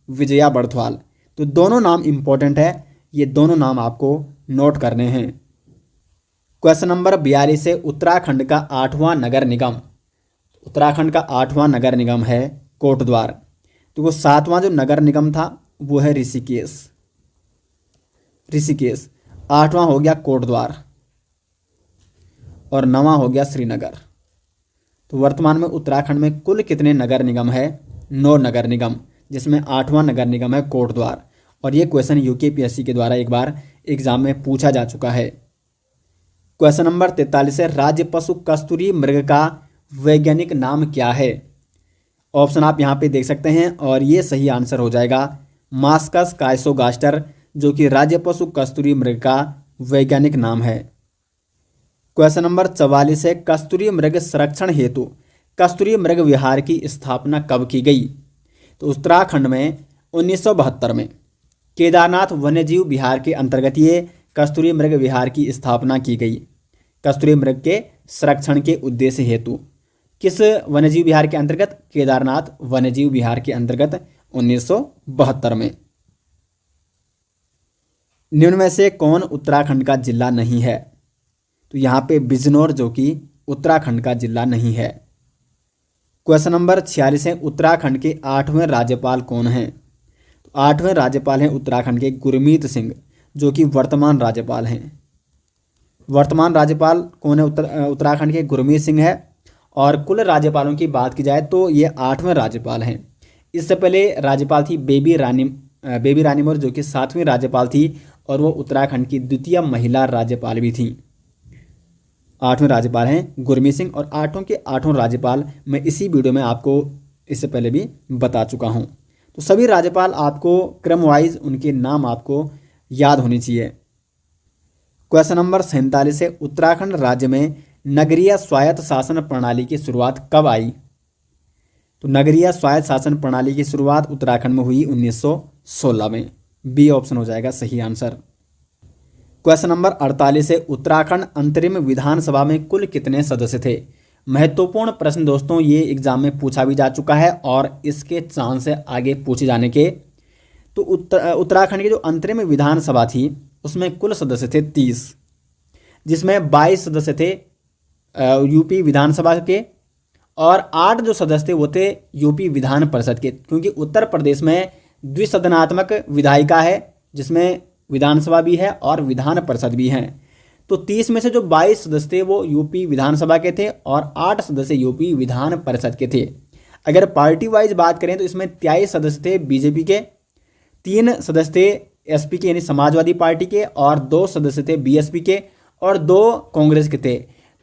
विजया बड़थवाल। तो दोनों नाम इंपॉर्टेंट है, ये दोनों नाम आपको नोट करने हैं। क्वेश्चन नंबर 42 है उत्तराखंड का 8वां नगर निगम। उत्तराखंड का 8वां नगर निगम है कोटद्वार। तो वो 7वां जो नगर निगम था वो है ऋषिकेश। 8वां हो गया कोटद्वार और 9वां हो गया श्रीनगर। तो वर्तमान में उत्तराखंड में कुल कितने नगर निगम है। 9 नगर निगम, जिसमें 8वां नगर निगम है कोटद्वार। और ये क्वेश्चन यूकेपीएससी के द्वारा एक बार एग्जाम में पूछा जा चुका है। क्वेश्चन नंबर 43 है राज्य पशु कस्तूरी मृग का वैज्ञानिक नाम क्या है। ऑप्शन आप यहाँ पे देख सकते हैं और ये सही आंसर हो जाएगा मास्कस काइसोगास्टर, जो कि राज्य पशु कस्तूरी मृग का वैज्ञानिक नाम है। क्वेश्चन नंबर 44 है कस्तूरी मृग संरक्षण हेतु कस्तूरी मृग विहार की स्थापना कब की गई। तो उत्तराखंड में 1972 में केदारनाथ वन्यजीव विहार के अंतर्गत ये कस्तूरी मृग विहार की स्थापना की गई। कस्तूरी मृग के संरक्षण के उद्देश्य हेतु किस वन्यजीव विहार के अंतर्गत। केदारनाथ वन्यजीव विहार के अंतर्गत 1972 में। निम्न में से कौन उत्तराखंड का जिला नहीं है। तो यहाँ पे बिजनौर जो कि उत्तराखंड का जिला नहीं है। क्वेश्चन नंबर 46 है उत्तराखंड के 8वें राज्यपाल कौन हैं। तो 8वें राज्यपाल हैं उत्तराखंड के गुरमीत सिंह, जो कि वर्तमान राज्यपाल हैं। वर्तमान राज्यपाल कौन है उत्तराखंड के गुरमीत सिंह है। और कुल राज्यपालों की बात की जाए तो ये 8वें राज्यपाल हैं। इससे पहले राज्यपाल थी बेबी रानी मौर्य, जो कि 7वीं राज्यपाल थी और वो उत्तराखंड की द्वितीय महिला राज्यपाल भी थी। 8वें राज्यपाल हैं गुरमीत सिंह और 8 के 8 राज्यपाल मैं इसी वीडियो में आपको इससे पहले भी बता चुका हूँ। तो सभी राज्यपाल आपको क्रम वाइज उनके नाम आपको याद होनी चाहिए। क्वेश्चन नंबर 47 है, उत्तराखंड राज्य में नगरीय स्वायत्त शासन प्रणाली की शुरुआत कब आई? तो नगरीय स्वायत्त शासन प्रणाली की शुरुआत उत्तराखंड में हुई 1916 में। बी ऑप्शन हो जाएगा सही आंसर। क्वेश्चन नंबर 48 है, उत्तराखंड अंतरिम विधानसभा में कुल कितने सदस्य थे? महत्वपूर्ण प्रश्न दोस्तों, ये एग्जाम में पूछा भी जा चुका है और इसके चांस है आगे पूछे जाने के। तो उत्तराखंड की जो अंतरिम विधानसभा थी उसमें कुल सदस्य थे 30, जिसमें 22 सदस्य थे यूपी विधानसभा के और 8 जो सदस्य थे वो थे यूपी विधान परिषद के, क्योंकि उत्तर प्रदेश में द्विसदनात्मक विधायिका है जिसमें विधानसभा भी है और विधान परिषद भी है। तो 30 में से जो 22 सदस्य थे वो यूपी विधानसभा के थे और 8 सदस्य यूपी विधान परिषद के थे। अगर पार्टी वाइज बात करें तो इसमें 23 सदस्य थे बीजेपी के, 3 सदस्य थे एसपी के यानी समाजवादी पार्टी के और 2 सदस्य थे बीएसपी के और 2 कांग्रेस के थे।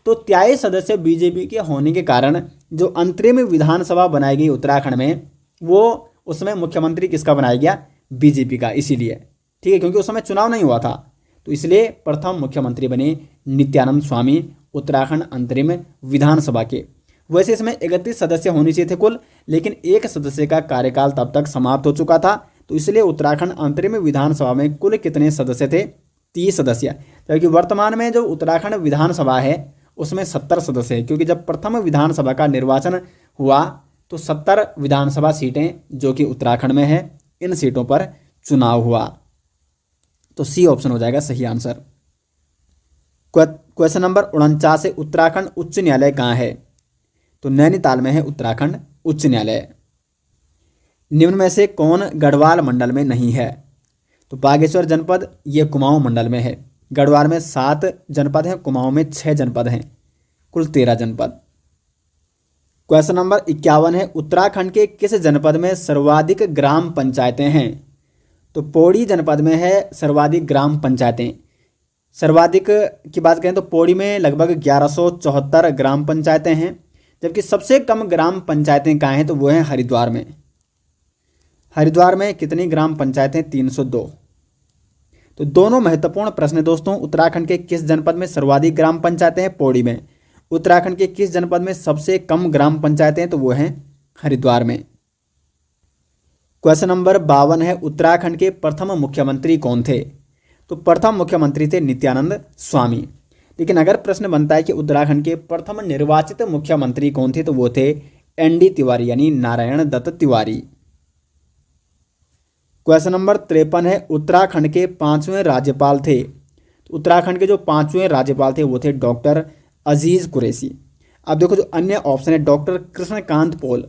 तो 23 सदस्य बीजेपी के होने के कारण जो अंतरिम विधानसभा बनाई गई उत्तराखंड में वो उसमें मुख्यमंत्री किसका बनाया गया? बीजेपी का, इसीलिए ठीक है, क्योंकि उस समय चुनाव नहीं हुआ था। तो इसलिए प्रथम मुख्यमंत्री बने नित्यानंद स्वामी उत्तराखंड अंतरिम विधानसभा के। वैसे इसमें 31 सदस्य होने चाहिए थे कुल, लेकिन 1 सदस्य का कार्यकाल तब तक समाप्त हो चुका था। तो इसलिए उत्तराखंड अंतरिम विधानसभा में कुल कितने सदस्य थे? 30 सदस्य। जबकि वर्तमान में जो उत्तराखंड विधानसभा है उसमें 70 सदस्य है, क्योंकि जब प्रथम विधानसभा का निर्वाचन हुआ तो 70 विधानसभा सीटें जो कि उत्तराखंड में है, इन सीटों पर चुनाव हुआ। तो सी ऑप्शन हो जाएगा सही आंसर। क्वेश्चन नंबर 49 है, उत्तराखंड उच्च न्यायालय कहाँ है? तो नैनीताल में है उत्तराखंड उच्च न्यायालय। निम्न में से कौन गढ़वाल मंडल में नहीं है? तो बागेश्वर जनपद ये कुमाऊं मंडल में है। गढ़वाल में 7 जनपद हैं, कुमाऊं में 6 जनपद हैं, कुल 13 जनपद। क्वेश्चन नंबर 51 है, उत्तराखंड के किस जनपद में सर्वाधिक ग्राम पंचायतें हैं? तो पौड़ी जनपद में है सर्वाधिक ग्राम पंचायतें। सर्वाधिक की बात करें तो पौड़ी में लगभग 1174 ग्राम पंचायतें हैं, जबकि सबसे कम ग्राम पंचायतें कहाँ हैं? तो वो हैं हरिद्वार में। हरिद्वार में कितनी ग्राम पंचायतें? 302। तो दोनों महत्वपूर्ण प्रश्न है दोस्तों। उत्तराखंड के किस जनपद में सर्वाधिक ग्राम पंचायतें हैं? पौड़ी में। उत्तराखंड के किस जनपद में सबसे कम ग्राम पंचायतें हैं? तो वो हैं हरिद्वार में। क्वेश्चन नंबर 52 है, उत्तराखंड के प्रथम मुख्यमंत्री कौन थे? तो प्रथम मुख्यमंत्री थे नित्यानंद स्वामी। लेकिन अगर प्रश्न बनता है कि उत्तराखंड के प्रथम निर्वाचित मुख्यमंत्री कौन थे, तो वो थे एनडी तिवारी यानी नारायण दत्त तिवारी। क्वेश्चन नंबर 53 है, उत्तराखंड के 5वें राज्यपाल थे? तो उत्तराखंड के जो 5वें राज्यपाल थे वो थे डॉक्टर अजीज कुरैशी। अब देखो जो अन्य ऑप्शन है, doctor Krishnakant Paul.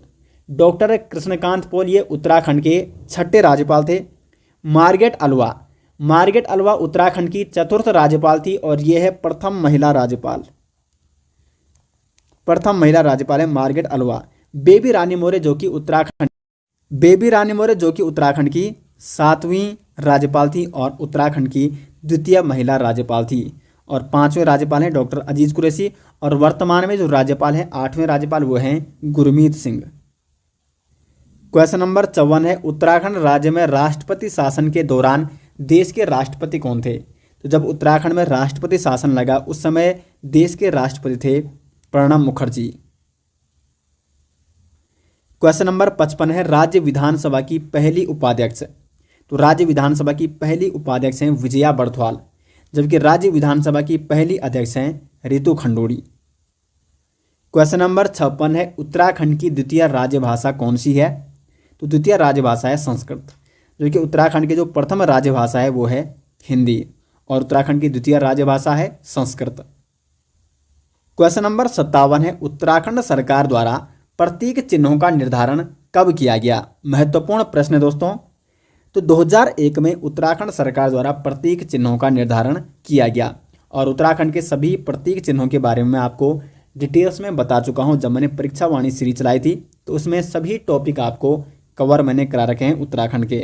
Doctor Krishnakant Paul ये उत्तराखंड के 6ठे राज्यपाल थे। Margaret Alva, Margaret Alva Uttarakhand की 4th राज्यपाल थी और ये है प्रथम महिला राज्यपाल। प्रथम महिला राज्यपाल है मार्गरेट अल्वा। बेबी रानी मौर्य जो कि उत्तराखंड की 7वीं राज्यपाल थी और उत्तराखंड की द्वितीय महिला राज्यपाल थी। और 5वें राज्यपाल हैं डॉक्टर अजीज कुरैशी और वर्तमान में जो राज्यपाल हैं 8वें राज्यपाल वो हैं गुरमीत सिंह। क्वेश्चन नंबर 54 है, उत्तराखंड राज्य में राष्ट्रपति शासन के दौरान देश के राष्ट्रपति कौन थे? तो जब उत्तराखंड में राष्ट्रपति शासन लगा उस समय देश के राष्ट्रपति थे प्रणब मुखर्जी। क्वेश्चन नंबर 55 है, राज्य विधानसभा की पहली उपाध्यक्ष? तो राज्य विधानसभा की पहली उपाध्यक्ष हैं विजया बर्थवाल, जबकि राज्य विधानसभा की पहली अध्यक्ष हैं रितु खंडूड़ी। क्वेश्चन नंबर 56 है, उत्तराखंड की द्वितीय राजभाषा कौन सी है? तो द्वितीय राजभाषा है संस्कृत, जो कि उत्तराखंड की जो प्रथम राजभाषा है वो है हिंदी और उत्तराखंड की द्वितीय राजभाषा है संस्कृत। क्वेश्चन नंबर 57 है, उत्तराखंड सरकार द्वारा प्रतीक चिन्हों का निर्धारण कब किया गया? महत्वपूर्ण प्रश्न है दोस्तों। तो 2001 में उत्तराखंड सरकार द्वारा प्रतीक चिन्हों का निर्धारण किया गया और उत्तराखंड के सभी प्रतीक चिन्हों के बारे में मैं आपको डिटेल्स में बता चुका हूं। जब मैंने परीक्षा वाणी सीरीज चलाई थी तो उसमें सभी टॉपिक आपको कवर मैंने करा रखे हैं उत्तराखंड के।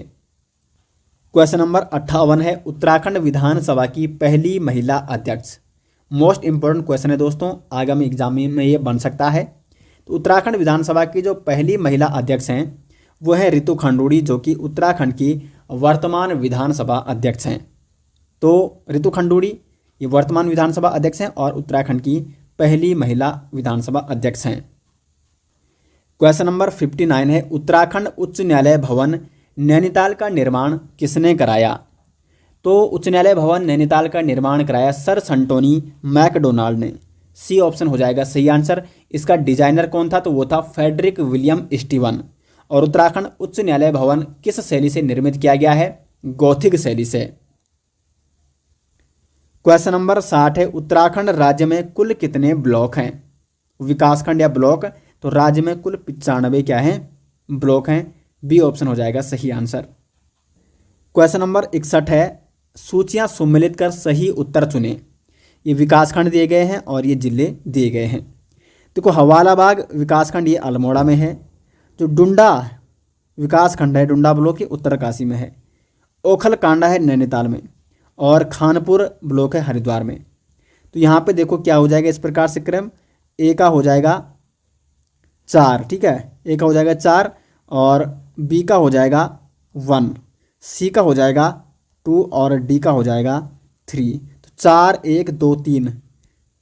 क्वेश्चन नंबर 58 है, उत्तराखंड विधानसभा की पहली महिला अध्यक्ष? मोस्ट इंपॉर्टेंट क्वेश्चन है दोस्तों, आगामी एग्जाम में ये बन सकता है। तो उत्तराखंड विधानसभा की जो पहली महिला अध्यक्ष हैं वो है रितु खंडूड़ी, जो कि उत्तराखंड की वर्तमान विधानसभा अध्यक्ष हैं। तो रितु खंडूड़ी ये वर्तमान विधानसभा अध्यक्ष हैं और उत्तराखंड की पहली महिला विधानसभा अध्यक्ष हैं। क्वेश्चन नंबर 59 है, उत्तराखंड उच्च न्यायालय भवन नैनीताल का निर्माण किसने कराया? तो उच्च न्यायालय भवन नैनीताल का निर्माण कराया सर संटोनी मैकडोनाल्ड ने। सी ऑप्शन हो जाएगा सही आंसर। इसका डिजाइनर कौन था? तो वो था फ्रेडरिक विलियम स्टीवन। और उत्तराखंड उच्च न्यायालय भवन किस शैली से निर्मित किया गया है? गौथिक शैली से। क्वेश्चन नंबर 60 है, उत्तराखंड राज्य में कुल कितने ब्लॉक हैं? विकासखंड या ब्लॉक, तो राज्य में कुल 95 क्या हैं? ब्लॉक हैं। बी ऑप्शन हो जाएगा सही आंसर। क्वेश्चन नंबर 61 है, सूचियां सम्मिलित कर सही उत्तर चुने। ये विकासखंड दिए गए हैं और ये जिले दिए गए हैं। देखो, हवालाबाग विकासखंड ये अल्मोड़ा में है। जो डुंडा विकासखंड है, डुंडा ब्लॉक ये उत्तरकाशी में है। ओखल कांडा है नैनीताल में और खानपुर ब्लॉक है हरिद्वार में। तो यहाँ पे देखो क्या हो जाएगा इस प्रकार से क्रम, ए का हो जाएगा 4, ठीक है, ए का हो जाएगा 4 और बी का हो जाएगा 1, सी का हो जाएगा 2 और डी का हो जाएगा 3। तो 4 1 2 3,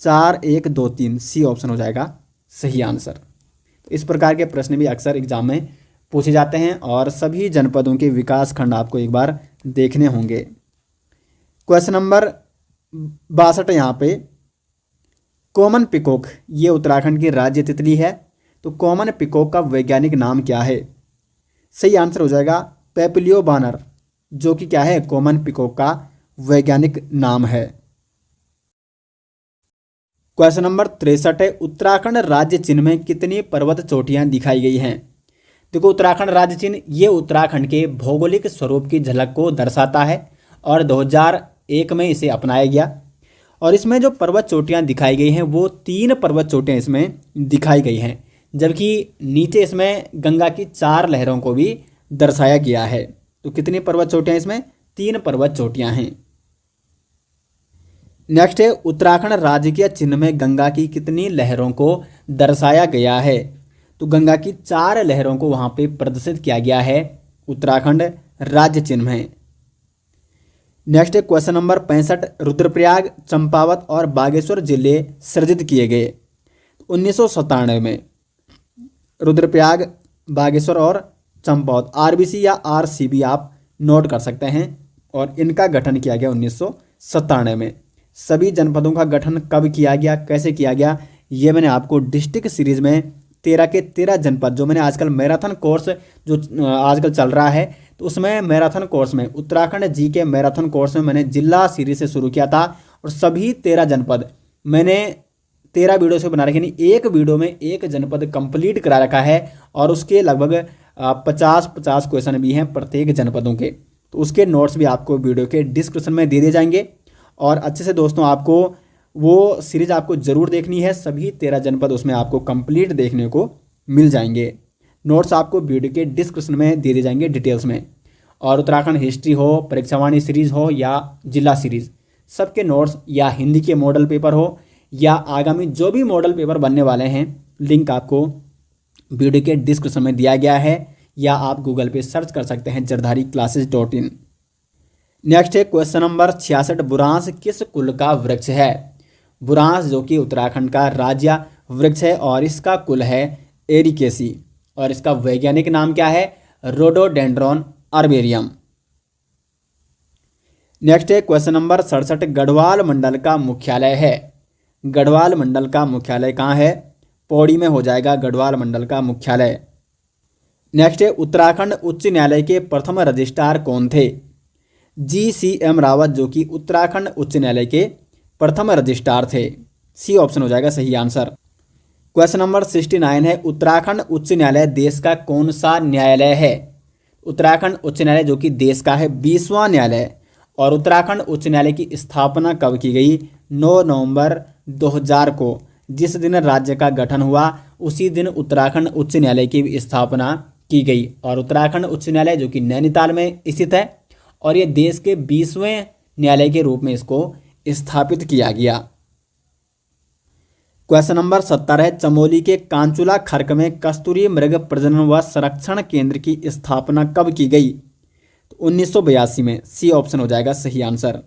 4 1 2 3, सी ऑप्शन हो जाएगा सही आंसर। तो इस प्रकार के प्रश्न भी अक्सर एग्जाम में पूछे जाते हैं और सभी जनपदों के विकास खंड आपको एक बार देखने होंगे। क्वेश्चन नंबर 62 यहाँ पे, कॉमन पिकॉक ये उत्तराखंड की राज्य तितली है। तो कॉमन पिकॉक का वैज्ञानिक नाम क्या है? सही आंसर हो जाएगा पेपलियो बानर, जो कि क्या है? कॉमन पिकॉक का वैज्ञानिक नाम है। क्वेश्चन नंबर 63 है, उत्तराखंड राज्य चिन्ह में कितनी पर्वत चोटियां दिखाई गई हैं? देखो, उत्तराखंड राज्य चिन्ह ये उत्तराखंड के भौगोलिक स्वरूप की झलक को दर्शाता है और 2001 में इसे अपनाया गया। और इसमें जो पर्वत चोटियां दिखाई गई हैं वो 3 पर्वत चोटियां इसमें दिखाई गई हैं, जबकि नीचे इसमें गंगा की 4 लहरों को भी दर्शाया गया है। तो कितनी पर्वत चोटियां इसमें? 3 पर्वत चोटियां हैं। नेक्स्ट है, उत्तराखंड राज्य के चिन्ह में गंगा की कितनी लहरों को दर्शाया गया है? तो गंगा की 4 लहरों को वहां पे प्रदर्शित किया गया है उत्तराखंड राज्य चिन्ह में। नेक्स्ट है क्वेश्चन नंबर 65, रुद्रप्रयाग, चंपावत और बागेश्वर जिले सृजित किए गए 1997 में। रुद्रप्रयाग, बागेश्वर और चंपावत, आरबीसी या आरसीबी आप नोट कर सकते हैं। और इनका गठन किया गया 1997 में। सभी जनपदों का गठन कब किया गया, कैसे किया गया, ये मैंने आपको डिस्ट्रिक्ट सीरीज में 13 के 13 जनपद, जो मैंने आजकल मैराथन कोर्स जो आजकल चल रहा है, तो उसमें मैराथन कोर्स में उत्तराखंड जी के मैराथन कोर्स में मैंने जिला सीरीज से शुरू किया था और सभी 13 जनपद मैंने 13 वीडियो से बना रखे, यानी एक वीडियो में एक जनपद कंप्लीट करा रखा है और उसके लगभग 50 क्वेश्चन भी हैं प्रत्येक जनपदों के। तो उसके नोट्स भी आपको वीडियो के डिस्क्रिप्शन में दे दिए जाएंगे। और अच्छे से दोस्तों आपको वो सीरीज आपको ज़रूर देखनी है, सभी 13 जनपद उसमें आपको कंप्लीट देखने को मिल जाएंगे। नोट्स आपको वीडियो के डिस्क्रिप्शन में दे दिए जाएंगे डिटेल्स में। और उत्तराखंड हिस्ट्री हो, परीक्षावाणी सीरीज हो या जिला सीरीज, सबके नोट्स या हिंदी के मॉडल पेपर हो या आगामी जो भी मॉडल पेपर बनने वाले हैं, लिंक आपको वीडियो के डिस्क्रिप्शन में दिया गया है या आप गूगल पे सर्च कर सकते हैं jardhariclasses.in। नेक्स्ट है क्वेश्चन नंबर 66, बुरांस किस कुल का वृक्ष है? बुरांस जो कि उत्तराखंड का राज्य वृक्ष है और इसका कुल है एरिकेसी और इसका वैज्ञानिक नाम क्या है? रोडोडेंड्रॉन आर्बेरियम। नेक्स्ट है क्वेश्चन नंबर 67, गढ़वाल मंडल का मुख्यालय है। गढ़वाल मंडल का मुख्यालय कहाँ है? पौड़ी में हो जाएगा गढ़वाल मंडल का मुख्यालय। नेक्स्ट है, उत्तराखंड उच्च न्यायालय के प्रथम रजिस्ट्रार कौन थे? GCM रावत, जो कि उत्तराखंड उच्च न्यायालय के प्रथम रजिस्ट्रार थे। सी ऑप्शन हो जाएगा सही आंसर। क्वेश्चन नंबर 69 है, उत्तराखंड उच्च न्यायालय देश का कौन सा न्यायालय है? उत्तराखंड उच्च न्यायालय जो कि देश का है 20वां न्यायालय। और उत्तराखंड उच्च न्यायालय की स्थापना कब की गई? 9 नवंबर 2000 को, जिस दिन राज्य का गठन हुआ उसी दिन उत्तराखंड उच्च न्यायालय की स्थापना की गई। और उत्तराखंड उच्च न्यायालय जो कि नैनीताल में स्थित है और ये देश के 20वें न्यायालय के रूप में इसको स्थापित किया गया। क्वेश्चन नंबर 70 है, चमोली के कांचुला खर्क में कस्तूरी मृग प्रजनन व संरक्षण केंद्र की स्थापना कब की गई? तो 1982 में। सी ऑप्शन हो जाएगा सही आंसर।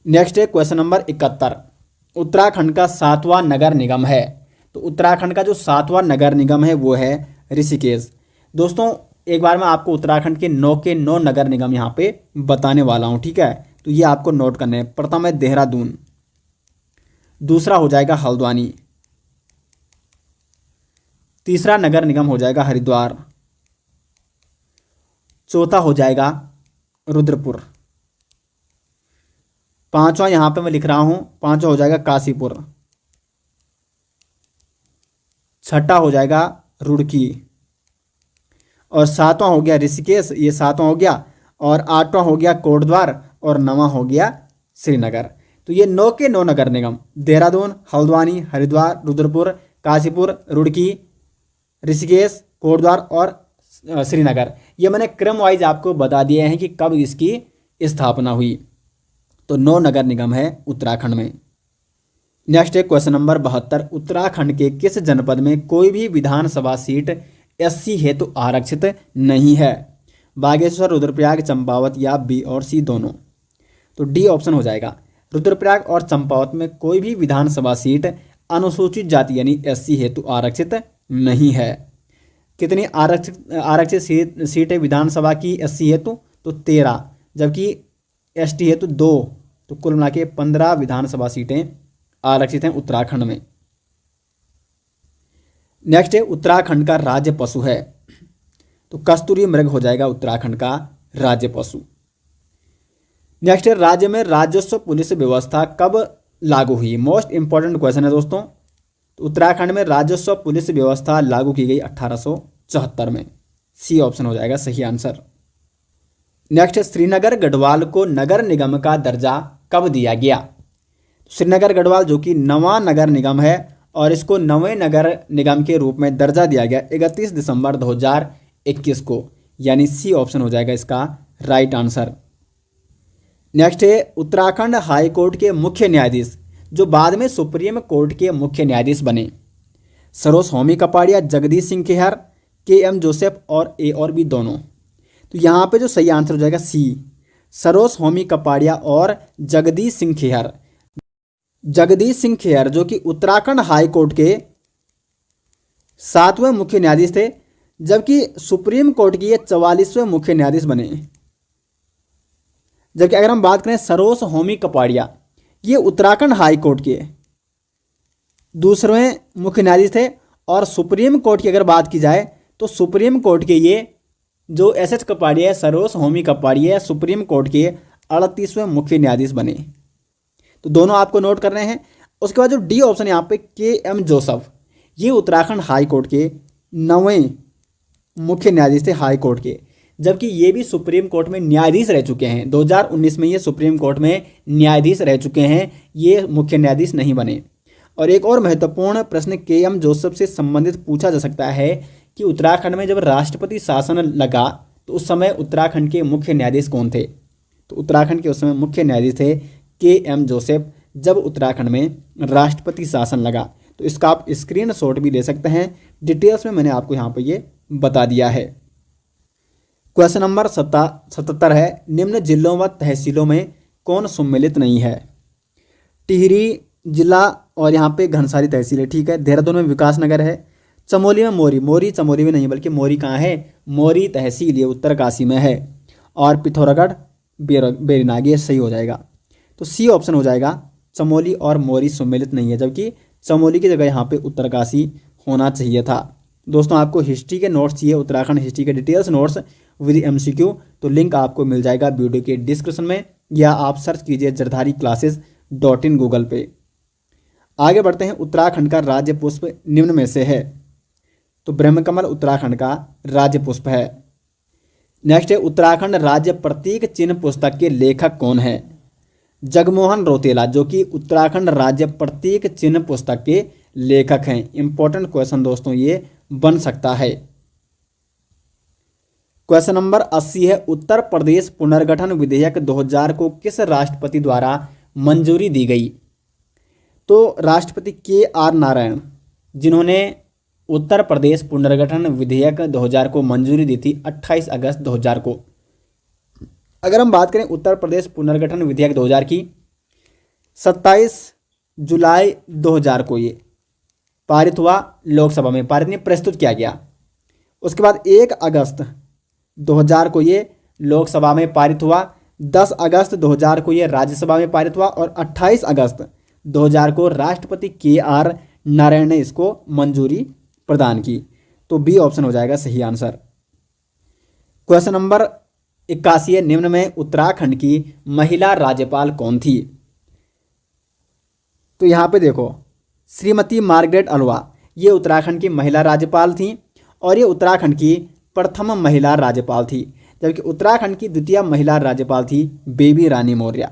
नेक्स्ट है क्वेश्चन नंबर 71। उत्तराखंड का 7वां नगर निगम है। तो उत्तराखंड का जो 7वां नगर निगम है वो है ऋषिकेश। दोस्तों एक बार मैं आपको उत्तराखंड के 9 नगर निगम यहाँ पे बताने वाला हूँ, ठीक है। तो ये आपको नोट करने हैं। प्रथम है देहरादून, दूसरा हो जाएगा हल्द्वानी, तीसरा नगर निगम हो जाएगा हरिद्वार, चौथा हो जाएगा रुद्रपुर, पांचवा यहां पे मैं लिख रहा हूं, पांचवा हो जाएगा काशीपुर, छठा हो जाएगा रुड़की, और सातवां हो गया ऋषिकेश, ये सातवां हो गया, और आठवां हो गया कोटद्वार, और नवां हो गया श्रीनगर। तो ये 9 के 9 नगर निगम देहरादून, हल्द्वानी, हरिद्वार, रुद्रपुर, काशीपुर, रुड़की, ऋषिकेश, कोटद्वार और श्रीनगर, ये मैंने क्रम वाइज आपको बता दिए हैं कि कब इसकी स्थापना हुई। तो 9 नगर निगम है उत्तराखंड में। नेक्स्ट है क्वेश्चन नंबर 72। उत्तराखंड के किस जनपद में कोई भी विधानसभा सीट एससी हेतु आरक्षित नहीं है? बागेश्वर, रुद्रप्रयाग, चंपावत या बी और सी दोनों? तो डी ऑप्शन हो जाएगा। रुद्रप्रयाग और चंपावत में कोई भी विधानसभा सीट अनुसूचित जाति यानी एससी हेतु आरक्षित नहीं है। कितनी आरक्षित सीट है विधानसभा की एससी हेतु? तो 13, जबकि एसटी हेतु 2। तो कुल मिला के 15 विधानसभा सीटें आरक्षित हैं उत्तराखंड में। नेक्स्ट है उत्तराखंड का राज्य पशु है। तो कस्तूरी मृग हो जाएगा उत्तराखंड का राज्य पशु। नेक्स्ट है राज्य में राजस्व पुलिस व्यवस्था कब लागू हुई? मोस्ट इंपॉर्टेंट क्वेश्चन है दोस्तों। तो उत्तराखंड में राजस्व पुलिस व्यवस्था लागू की गई 1874 में। सी ऑप्शन हो जाएगा सही आंसर। नेक्स्ट है श्रीनगर गढ़वाल को नगर निगम का दर्जा कब दिया गया? श्रीनगर गढ़वाल जो कि नवा नगर निगम है और इसको नवे नगर निगम के रूप में दर्जा दिया गया 31 दिसंबर 2021 को, यानी सी ऑप्शन हो जाएगा इसका राइट आंसर। नेक्स्ट है उत्तराखंड हाई कोर्ट के मुख्य न्यायाधीश जो बाद में सुप्रीम कोर्ट के मुख्य न्यायाधीश बने। सरोज होमी कपाड़िया, जगदीश सिंह खेहर, के एम जोसेफ और ए और बी दोनों? तो यहाँ पे जो सही आंसर हो जाएगा सी, सरोज होमी कपाड़िया और जगदीश सिंह खेहर। जगदीश सिंह खेहर जो कि उत्तराखंड हाई कोर्ट के 7वें मुख्य न्यायाधीश थे, जबकि सुप्रीम कोर्ट के ये 44वें मुख्य न्यायाधीश बने। जबकि अगर हम बात करें सरोज होमी कपाड़िया, ये उत्तराखंड हाई कोर्ट के दूसरे मुख्य न्यायाधीश थे, और सुप्रीम कोर्ट की अगर बात की जाए तो सुप्रीम कोर्ट के ये जो S H Kapadia, Saroj Homi Kapadia supreme court के 38वें मुख्य न्यायाधीश बने। तो दोनों आपको नोट करने हैं। उसके बाद जो डी ऑप्शन यहाँ पे के एम जोसेफ, ये उत्तराखंड हाई कोर्ट के 9वें मुख्य न्यायाधीश थे हाई कोर्ट के, जबकि ये भी सुप्रीम कोर्ट में न्यायाधीश रह चुके हैं। 2019 में ये सुप्रीम कोर्ट में न्यायाधीश रह चुके हैं, ये मुख्य न्यायाधीश नहीं बने। और एक और महत्वपूर्ण प्रश्न के एम जोसेफ से संबंधित पूछा जा सकता है कि उत्तराखंड में जब राष्ट्रपति शासन लगा तो उस समय उत्तराखंड के मुख्य न्यायाधीश कौन थे? तो उत्तराखंड के उस समय मुख्य न्यायाधीश थे के एम जोसेफ, जब उत्तराखंड में राष्ट्रपति शासन लगा। तो इसका आप स्क्रीनशॉट भी ले सकते हैं, डिटेल्स में मैंने आपको यहाँ पर ये बता दिया है। क्वेश्चन नंबर 77 है, निम्न जिलों व तहसीलों में कौन सम्मिलित नहीं है? टिहरी जिला और यहाँ पे घनसारी तहसील है, ठीक है। देहरादून में विकास नगर है, चमोली में मोरी चमोली में नहीं बल्कि मोरी कहाँ है? मोरी तहसील, ये उत्तरकाशी में है। और पिथौरागढ़ बेरीनाग, ये सही हो जाएगा। तो सी ऑप्शन हो जाएगा, चमोली और मोरी सम्मिलित नहीं है, जबकि चमोली की जगह यहाँ पे उत्तरकाशी होना चाहिए था। दोस्तों आपको हिस्ट्री के नोट्स चाहिए, उत्तराखंड हिस्ट्री के डिटेल्स नोट्स विद MCQ, तो लिंक आपको मिल जाएगा वीडियो के डिस्क्रिप्शन में, या आप सर्च कीजिए jardhari-classes.in गूगल पे। आगे बढ़ते हैं। उत्तराखंड का राज्य पुष्प निम्न में से है? तो ब्रह्मकमल उत्तराखंड का राज्य पुष्प है। नेक्स्ट है उत्तराखंड राज्य प्रतीक चिन्ह पुस्तक के लेखक कौन है? जगमोहन रोतेला जो कि उत्तराखंड राज्य प्रतीक चिन्ह पुस्तक के लेखक हैं। इंपॉर्टेंट क्वेश्चन दोस्तों ये बन सकता है। क्वेश्चन नंबर 80 है, उत्तर प्रदेश पुनर्गठन विधेयक 2000 को किस राष्ट्रपति द्वारा मंजूरी दी गई? तो राष्ट्रपति KR नारायण, जिन्होंने उत्तर प्रदेश पुनर्गठन विधेयक 2000 को मंजूरी दी थी 28 अगस्त 2000 को। अगर हम बात करें उत्तर प्रदेश पुनर्गठन विधेयक 2000 की, 27 जुलाई 2000 को ये पारित हुआ, लोकसभा में पारित नहीं, प्रस्तुत किया गया। उसके बाद 1 अगस्त 2000 को ये लोकसभा में पारित हुआ, 10 अगस्त 2000 को ये राज्यसभा में पारित हुआ और 28 अगस्त 2000 को राष्ट्रपति KR नारायण ने इसको मंजूरी प्रदान की। तो बी ऑप्शन हो जाएगा सही आंसर। क्वेश्चन नंबर 81 है, निम्न में उत्तराखंड की महिला राज्यपाल कौन थी? तो यहाँ पे देखो, श्रीमती मार्गरेट अल्वा ये उत्तराखंड की महिला राज्यपाल थी और ये उत्तराखंड की प्रथम महिला राज्यपाल थी, जबकि उत्तराखंड की द्वितीय महिला राज्यपाल थी बेबी रानी मौर्य।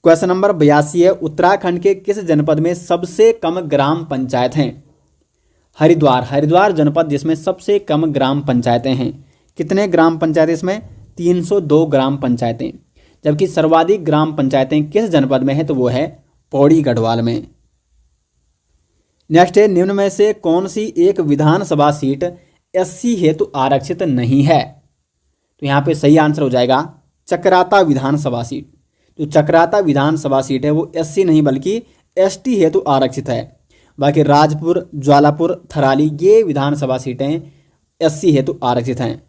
क्वेश्चन नंबर 82 है, उत्तराखंड के किस जनपद में सबसे कम ग्राम पंचायत हैं? हरिद्वार, हरिद्वार जनपद जिसमें सबसे कम ग्राम पंचायतें हैं। कितने ग्राम पंचायतें इसमें? 302 ग्राम पंचायतें। जबकि सर्वाधिक ग्राम पंचायतें किस जनपद में है? तो वो है पौड़ी गढ़वाल में। नेक्स्ट है, निम्न में से कौन सी एक विधानसभा सीट SC हेतु आरक्षित नहीं है? तो यहाँ पे सही आंसर हो जाएगा चकराता विधानसभा सीट। जो चकराता विधानसभा सीट है वो SC नहीं बल्कि ST हेतु आरक्षित है। बाकी राजपुर, ज्वालापुर, थराली ये विधानसभा सीटें SC हेतु आरक्षित हैं।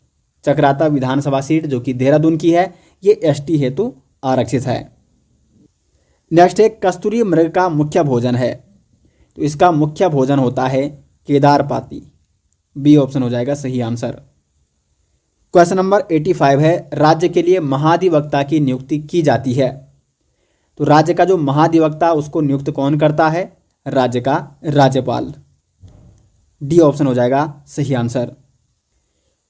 चकराता विधानसभा सीट जो कि देहरादून की है ये ST हेतु आरक्षित है। नेक्स्ट है, कस्तूरी मृग का मुख्य भोजन है? तो इसका मुख्य भोजन होता है केदारपाती। बी ऑप्शन हो जाएगा सही आंसर। क्वेश्चन नंबर 85 है, राज्य के लिए महाधिवक्ता की नियुक्ति की जाती है? तो राज्य का जो महाधिवक्ता उसको नियुक्त कौन करता है? राज्य का राज्यपाल। डी ऑप्शन हो जाएगा सही आंसर।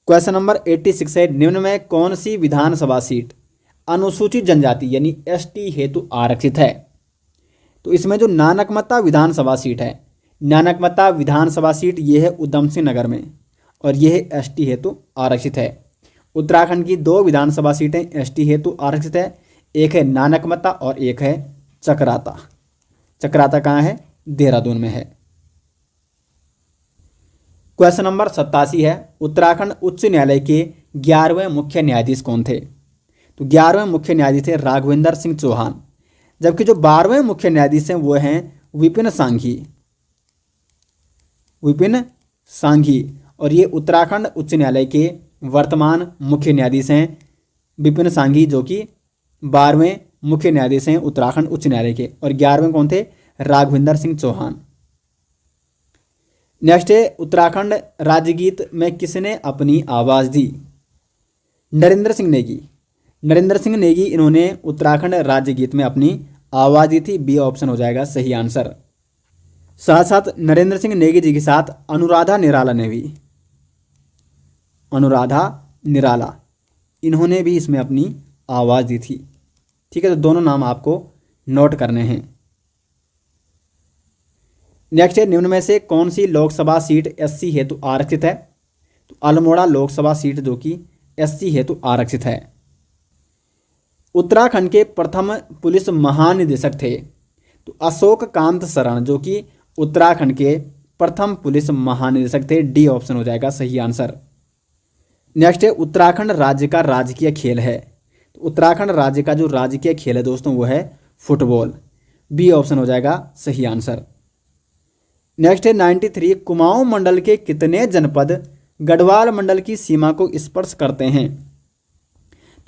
क्वेश्चन नंबर 86 है, निम्न में कौन सी विधानसभा सीट अनुसूचित जनजाति यानी ST हेतु आरक्षित है? तो इसमें जो नानकमत्ता विधानसभा सीट है, नानकमत्ता विधानसभा सीट ये है उधम सिंह नगर में और ये है ST हेतु आरक्षित है। उत्तराखंड की 2 विधानसभा सीटें ST हेतु आरक्षित है, एक है नानकमत्ता और एक है चकराता। चकराता कहाँ है? देहरादून में है। क्वेश्चन नंबर 87 है, उत्तराखंड उच्च न्यायालय के 11वें मुख्य न्यायाधीश कौन थे? तो 11वें मुख्य न्यायाधीश थे राघवेंद्र सिंह चौहान। जबकि जो 12वें मुख्य न्यायाधीश हैं वो हैं विपिन सांघी। विपिन सांघी और ये उत्तराखंड उच्च न्यायालय के वर्तमान मुख्य न्यायाधीश हैं विपिन सांघी, जो कि 12वें मुख्य न्यायाधीश हैं उत्तराखंड उच्च न्यायालय के। और 11वें कौन थे? राघवेंद्र सिंह चौहान। नेक्स्ट है, उत्तराखंड राज्यगीत में किसने अपनी आवाज़ दी? नरेंद्र सिंह नेगी। नरेंद्र सिंह नेगी इन्होंने उत्तराखंड राज्यगीत में अपनी आवाज़ दी थी। बी ऑप्शन हो जाएगा सही आंसर। साथ साथ नरेंद्र सिंह नेगी जी के साथ अनुराधा निराला ने भी, अनुराधा निराला इन्होंने भी इसमें अपनी आवाज़ दी थी। ठीक है, तो दोनों नाम आपको नोट करने हैं। नेक्स्ट है, निम्न में से कौन सी लोकसभा सीट SC हेतु आरक्षित है? तो अल्मोड़ा लोकसभा सीट जो कि SC हेतु आरक्षित है। उत्तराखंड के प्रथम पुलिस महानिदेशक थे? तो अशोक कांत शरण जो कि उत्तराखंड के प्रथम पुलिस महानिदेशक थे। डी ऑप्शन हो जाएगा सही आंसर। नेक्स्ट है, उत्तराखंड राज्य का राजकीय खेल है? तो उत्तराखंड राज्य का जो राजकीय खेल है दोस्तों वो है फुटबॉल। बी ऑप्शन हो जाएगा सही आंसर। नेक्स्ट है, 93 कुमाऊं मंडल के कितने जनपद गढ़वाल मंडल की सीमा को स्पर्श करते हैं?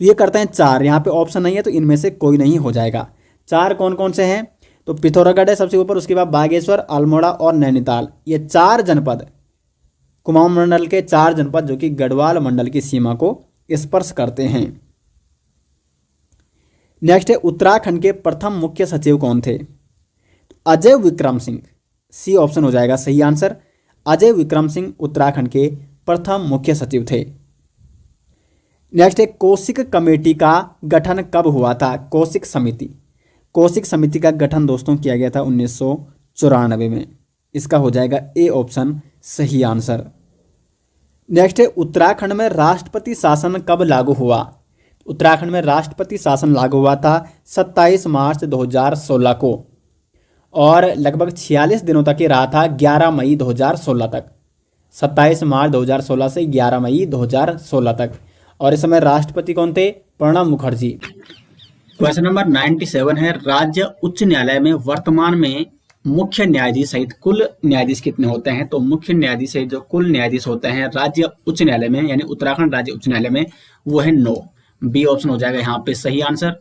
तो ये करते हैं 4। यहाँ पे ऑप्शन नहीं है तो इनमें से कोई नहीं हो जाएगा। 4 कौन कौन से हैं? तो पिथौरागढ़ है सबसे ऊपर, उसके बाद बागेश्वर, अल्मोड़ा और नैनीताल। ये 4 जनपद कुमाऊं मंडल के 4 जनपद जो कि गढ़वाल मंडल की सीमा को स्पर्श करते हैं। नेक्स्ट है, उत्तराखंड के प्रथम मुख्य सचिव कौन थे? तो अजय विक्रम सिंह। सी ऑप्शन हो जाएगा सही आंसर। अजय विक्रम सिंह उत्तराखंड के प्रथम मुख्य सचिव थे। नेक्स्ट है, कौशिक कमेटी का गठन कब हुआ था? कौशिक समिति। कौशिक समिति का गठन दोस्तों किया गया था 1994 में। इसका हो जाएगा ए ऑप्शन सही आंसर। नेक्स्ट है, उत्तराखंड में राष्ट्रपति शासन कब लागू हुआ? उत्तराखंड में राष्ट्रपति शासन लागू हुआ था 27 मार्च 2016 को और लगभग 46 दिनों तक ये रहा था 11 मई 2016 तक। 27 मार्च 2016 से 11 मई 2016 तक। और इस समय राष्ट्रपति कौन थे? प्रणब मुखर्जी। क्वेश्चन नंबर 97 है, राज्य उच्च न्यायालय में वर्तमान में मुख्य न्यायाधीश सहित कुल न्यायाधीश कितने होते हैं? तो मुख्य न्यायाधीश सहित जो कुल न्यायाधीश होते हैं राज्य उच्च न्यायालय में, यानी उत्तराखंड राज्य उच्च न्यायालय में, वो है 9। बी ऑप्शन हो जाएगा यहाँ पे सही आंसर।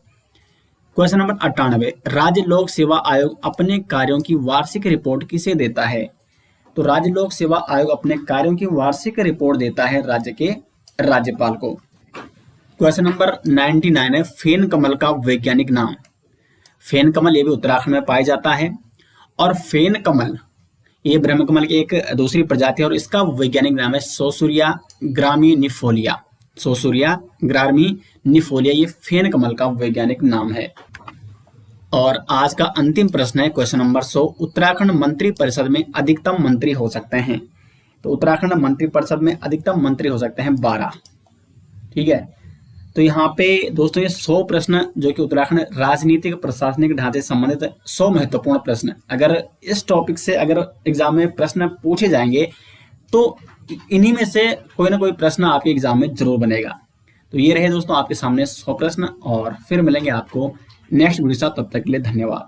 क्वेश्चन नंबर 98, राज्य लोक सेवा आयोग अपने कार्यों की वार्षिक रिपोर्ट किसे देता है? तो राज्य लोक सेवा आयोग अपने कार्यों की वार्षिक रिपोर्ट देता है राज्य के राज्यपाल को। क्वेश्चन नंबर 99 है, फेन कमल का वैज्ञानिक नाम। फेन कमल ये भी उत्तराखंड में पाया जाता है, और फेन कमल ये ब्रह्म कमल की एक दूसरी प्रजाति है, और इसका वैज्ञानिक नाम है सोसूरिया ग्रामिनिफोलिया। सोसूरिया ग्रामिनिफोलिया ये फेन कमल का वैज्ञानिक नाम है। और आज का अंतिम प्रश्न है क्वेश्चन नंबर 100, उत्तराखंड मंत्री परिषद में अधिकतम मंत्री हो सकते हैं? तो उत्तराखंड मंत्री परिषद में अधिकतम मंत्री हो सकते हैं 12। ठीक है, तो यहाँ पे दोस्तों ये 100 प्रश्न जो कि उत्तराखंड राजनीतिक प्रशासनिक ढांचे से संबंधित 100 महत्वपूर्ण प्रश्न, अगर इस टॉपिक से अगर एग्जाम में प्रश्न पूछे जाएंगे तो इन्हीं में से कोई ना कोई प्रश्न आपके एग्जाम में जरूर बनेगा। तो ये रहे दोस्तों आपके सामने 100 प्रश्न, और फिर मिलेंगे आपको नेक्स्ट वीडियो के साथ। तब तक के लिए धन्यवाद।